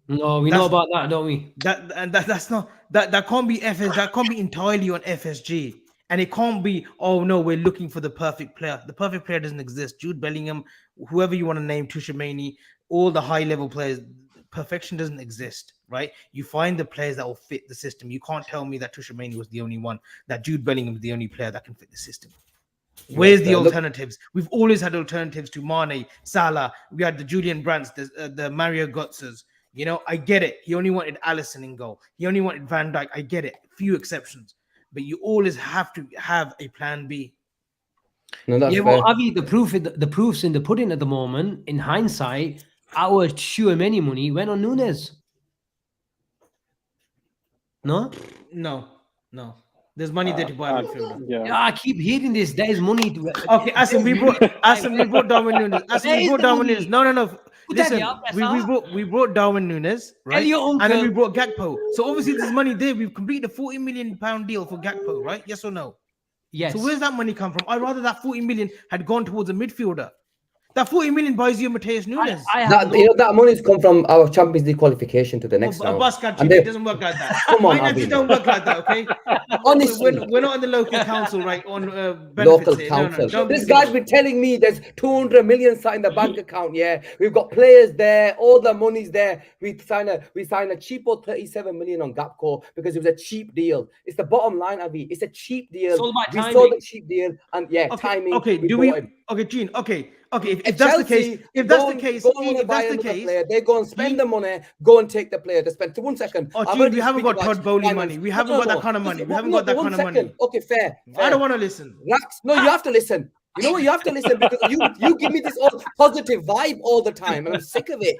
No, we know about that, don't we? That's not that can't be FS. That can't be entirely on FSG, and it can't be. Oh no, we're looking for the perfect player. The perfect player doesn't exist. Jude Bellingham, whoever you want to name, Tuchemani, all the high level players. Perfection doesn't exist, right? You find the players that will fit the system. You can't tell me that Tuchemani was the only one. That Jude Bellingham is the only player that can fit the system. Where's the alternatives? We've always had alternatives to Mane, Salah. We had the Julian Brandts, the Mario Götzes. I get it. He only wanted Alisson in goal. He only wanted Van Dijk. I get it. Few exceptions. But you always have to have a plan B. No, that's fair. Well, Avi, the proof's in the pudding at the moment. In hindsight, our Tchouaméni money went on Núñez. No. There's money there to buy a midfielder. Yeah, I keep hearing this. There is money to. Okay, Asim, we brought Darwin Núñez. No. Listen, we brought Darwin Núñez, right? And then we brought Gakpo. So obviously there's money there. We've completed a £40 million deal for Gakpo, right? Yes or no? Yes. So where's that money come from? I'd rather that 40 million had gone towards a midfielder. That 40 million buys you Mateus Nunes. That money's come from our Champions League qualification to the next round. It doesn't work like that. Come on, finances don't work like that, okay? Honestly, we're not in the local council, right? On local here. council. No, this guy's been telling me there's 200 million sat in the bank account. Yeah, we've got players there. All the money's there. We signed a cheapo 37 million on Gakpo because it was a cheap deal. It's the bottom line, Avi. It's a cheap deal. We saw the cheap deal, and timing. Okay, Gene? Okay, if that's the case, they go and spend the money, go and take the player. To spend 1 second. Gene, we haven't got Todd Bowley money. We haven't got that kind of money. We haven't got that kind of money. Okay, fair. I don't want to listen. Rax, no, you have to listen. You know what? You have to listen because you give me this all positive vibe all the time, and I'm sick of it.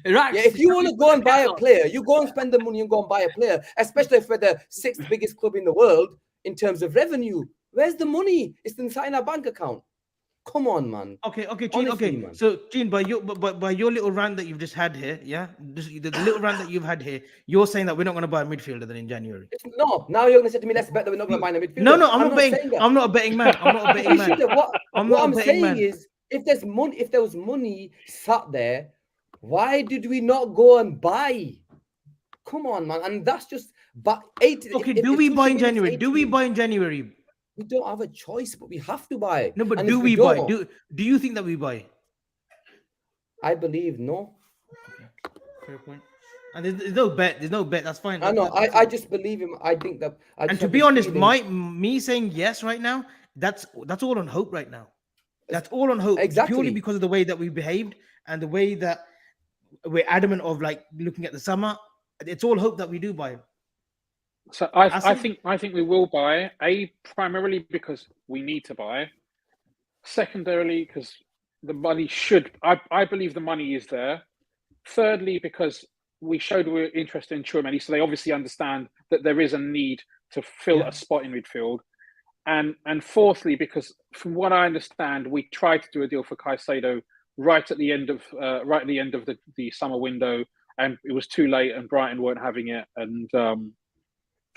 Rax, if you want to go and buy a player, you go and spend the money and go and buy a player, especially if we're the 6th biggest club in the world in terms of revenue. Where's the money? It's inside our bank account. Come on, man. Okay, Gene. Honestly, man. So, Gene, by your little rant that you've just had here, the little rant that you've had here, you're saying that we're not going to buy a midfielder then in January. No, now you're going to say to me, let's bet that we're not going to buy a midfielder. No, I'm not betting. I'm not a betting man. What I'm saying is, if there was money sat there, why did we not go and buy? Come on, man. And that's just. But do we buy in January? We don't have a choice, but we have to buy. No, but do we buy? Do you think that we buy? I believe no. Okay. Fair point. And there's no bet. That's fine. I know. I just believe him. I think that. And to be honest, me saying yes right now, that's all on hope right now. That's all on hope. Exactly. Purely because of the way that we behaved and the way that we're adamant of like looking at the summer. It's all hope that we do buy. So I think we will buy, primarily because we need to buy. Secondarily, because the money I believe the money is there. Thirdly, because we showed we're interested in Tchouaméni, so they obviously understand that there is a need to fill a spot in midfield. And fourthly, because from what I understand, we tried to do a deal for Caicedo right at the end of the summer window, and it was too late, and Brighton weren't having it, and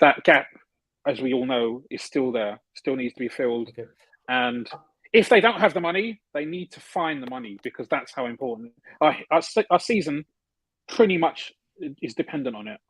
that gap, as we all know, is still there, still needs to be filled. Okay. And if they don't have the money, they need to find the money, because that's how important our season pretty much is dependent on it.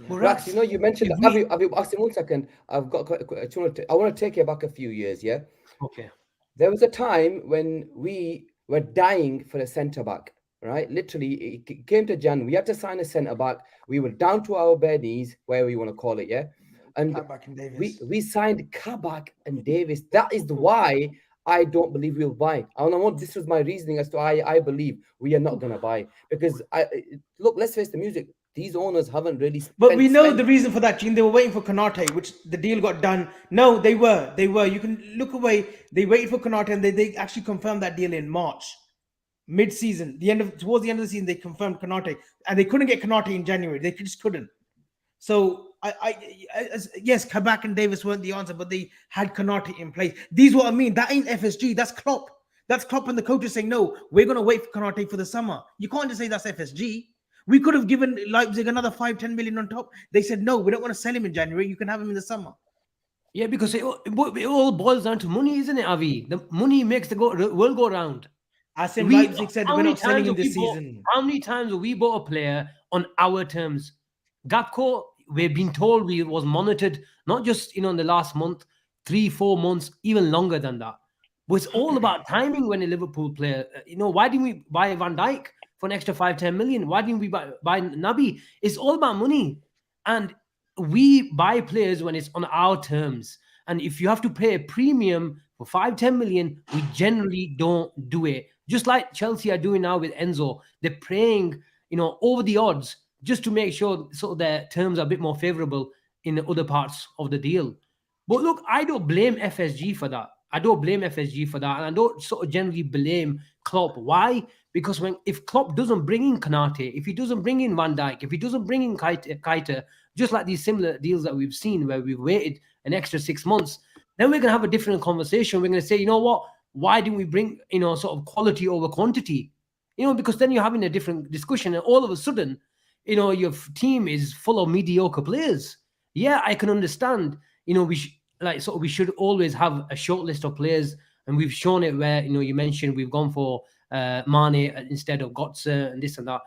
Well, Rax, you know, you mentioned that. Have you asked him 1 second? I've got. I want to take you back a few years. Yeah. Okay. There was a time when we were dying for a centre back. Right, literally, it came to Jan. We had to sign a centre back. We were down to our bare knees, where you want to call it, yeah. And Kabak and Davis. we signed Kabak and Davis. That is why I don't believe we'll buy. This was my reasoning as to why I believe we are not going to buy, because look, let's face the music. These owners haven't really. But we know the reason for that, Gene. They were waiting for Konate, which the deal got done. No, they were. You can look away. They waited for Konate, and they actually confirmed that deal in March. Mid-season, towards the end of the season, they confirmed Konate, and they couldn't get Konate in January. They just couldn't. So yes, Kabak and Davis weren't the answer, but they had Konate in place. These what I mean. That ain't FSG. That's Klopp. That's Klopp and the coaches saying, no, we're going to wait for Konate for the summer. You can't just say that's FSG. We could have given Leipzig another 5-10 million on top. They said, no, we don't want to sell him in January. You can have him in the summer. Yeah, because it all boils down to money, isn't it, Avi? The money makes the world go round. As in Leipzig said, we're not selling him this season. How many times have we bought a player on our terms? Gakpo, we've been told we was monitored, not just in the last month, 3-4 months, even longer than that. But it's all about timing when a Liverpool player, why didn't we buy Van Dijk for an extra 5-10 million? Why didn't we buy Naby? It's all about money. And we buy players when it's on our terms. And if you have to pay a premium for 5-10 million, we generally don't do it. Just like Chelsea are doing now with Enzo. They're praying, over the odds just to make sure so their terms are a bit more favorable in the other parts of the deal. But look, I don't blame FSG for that. And I don't sort of generally blame Klopp. Why? Because if Klopp doesn't bring in Konate, if he doesn't bring in Van Dijk, if he doesn't bring in Keita, just like these similar deals that we've seen where we've waited an extra 6 months, then we're going to have a different conversation. We're going to say, you know what? Why didn't we bring, sort of quality over quantity? Because then you're having a different discussion, and all of a sudden, your team is full of mediocre players. Yeah, I can understand. We should always have a short list of players, and we've shown it where you mentioned we've gone for Mane instead of Götze and this and that.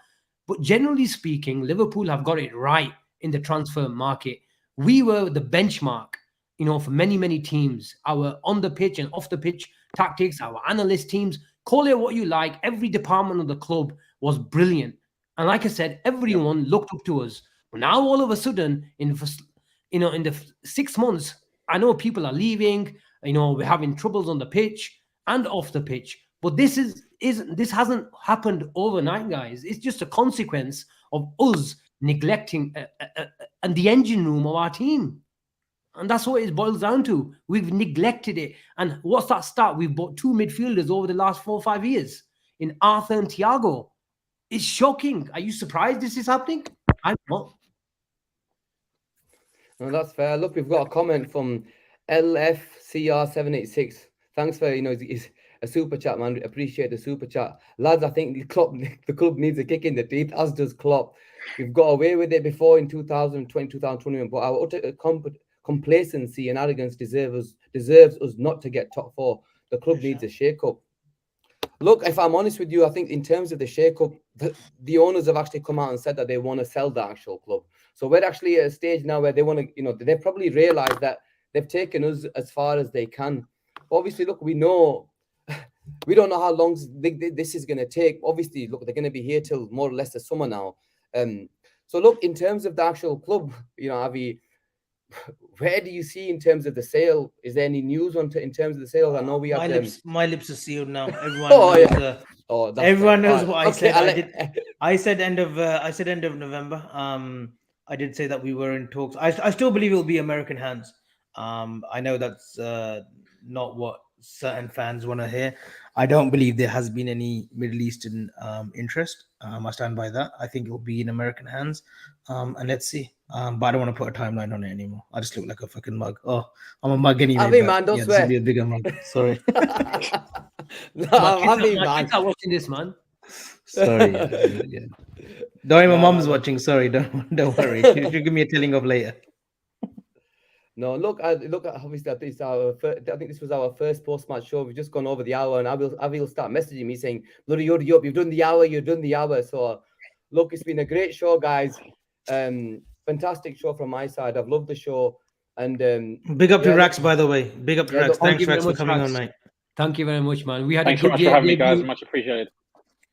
But generally speaking, Liverpool have got it right in the transfer market. We were the benchmark, for many, many teams. Our on the pitch and off the pitch tactics, our analyst teams, call it what you like. Every department of the club was brilliant. And like I said, everyone looked up to us. But now all of a sudden, in the 6 months, I know people are leaving. We're having troubles on the pitch and off the pitch. But this hasn't happened overnight, guys. It's just a consequence of us neglecting and the engine room of our team. And that's what it boils down to. We've neglected it. And what's that start? We've bought 2 midfielders over the last 4 or 5 years in Arthur and Thiago. It's shocking. Are you surprised this is happening? I'm not. No, that's fair. Look, we've got a comment from LFCR786. Thanks for, it's a super chat, man. Appreciate the super chat. Lads, I think the club needs a kick in the teeth, as does Klopp. We've got away with it before in 2020, 2021, but our utter complacency and arrogance deserves us not to get top 4. The club needs a shake-up. Look, if I'm honest with you, I think in terms of the shake-up, the owners have actually come out and said that they want to sell the actual club. So we're actually at a stage now where they want to, they've probably realised that they've taken us as far as they can. Obviously, look, we don't know how long this is going to take. Obviously, look, they're going to be here till more or less the summer now. So look, in terms of the actual club, Avi, where do you see in terms of the sale? Is there any news in terms of the sales? I know we have my lips are sealed now. Everyone knows. Everyone knows what I said. I said end of November. I did say that we were in talks. I still believe it will be American hands. I know that's not what certain fans want to hear. I don't believe there has been any Middle Eastern interest. I stand by that. I think it will be in American hands. And let's see. But I don't want to put a timeline on it anymore. I just look like a fucking mug. Oh, I'm a mug anyway. Avi, man, don't swear. This will be a bigger mug. Sorry. No, Avi, man. Kids are watching this, man. Sorry. Yeah. Don't worry, my mom's watching. Sorry, don't worry. She'll give me a telling of later. No, look, obviously, I think this was our first post-match show. We've just gone over the hour, and Avi will start messaging me saying, "Bloody, you've done the hour, you've done the hour." So, look, it's been a great show, guys. Fantastic show from my side. I've loved the show, and big up to Rax, by the way. Big up to Rax. Thank Thanks, you very Rax, for much, coming Rax. on, mate. Thank you very much, man. We had Thanks a good so much for having me, debut. guys. Much appreciated.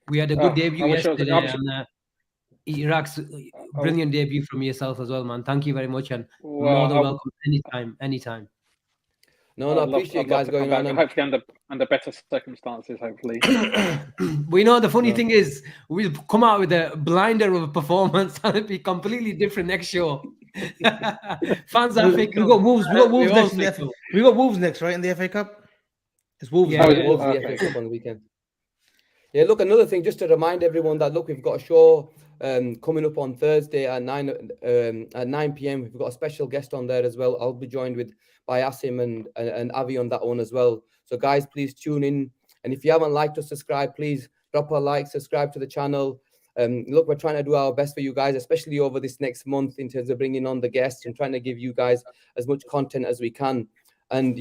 We had a good debut I wish I was- yesterday, and Rax, brilliant debut from yourself as well, man. Thank you very much, and more than welcome anytime. No, I appreciate you guys going on. And hopefully under better circumstances, hopefully. We know the funny thing is we'll come out with a blinder of a performance and it'll be completely different next show. Fans are fickle. We got Wolves. We got Wolves We're all next. fickle. We got Wolves next, right, in the FA Cup. It's Wolves. Yeah, right? Wolves in the FA Cup on the weekend. Yeah, look, another thing, just to remind everyone that look, we've got a show coming up on Thursday at 9 p.m. We've got a special guest on there as well. I'll be joined by Asim and Avi on that one as well. So guys, please tune in. And if you haven't liked or subscribed, please drop a like, subscribe to the channel. Look, we're trying to do our best for you guys, especially over this next month in terms of bringing on the guests and trying to give you guys as much content as we can. And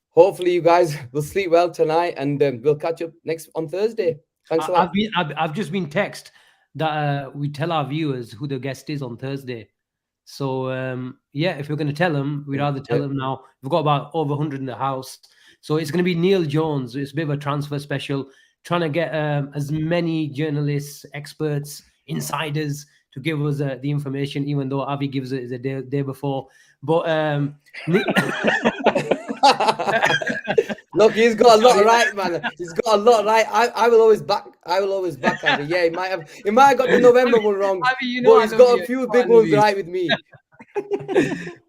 hopefully you guys will sleep well tonight, and we'll catch up on Thursday. Thanks a lot. I've just been texted that we tell our viewers who the guest is on Thursday. So if you're going to tell them, we'd rather tell them now. We've got about over 100 in the house. So it's going to be Neil Jones. It's a bit of a transfer special, trying to get as many journalists, experts, insiders to give us the information, even though Avi gives it the day before. But look, he's got a lot right, man. He's got a lot right. I will always back Avi. Yeah, he might have got the November one wrong, Avi, but he's got a few big ones right with me.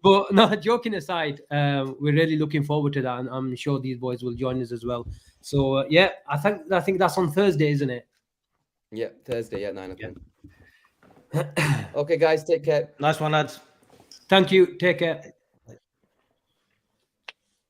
But no, joking aside, we're really looking forward to that, and I'm sure these boys will join us as well. So I think that's on Thursday, isn't it? Yeah, Thursday at 9 o'clock. Okay, guys, take care. Nice one, lads. Thank you. Take care.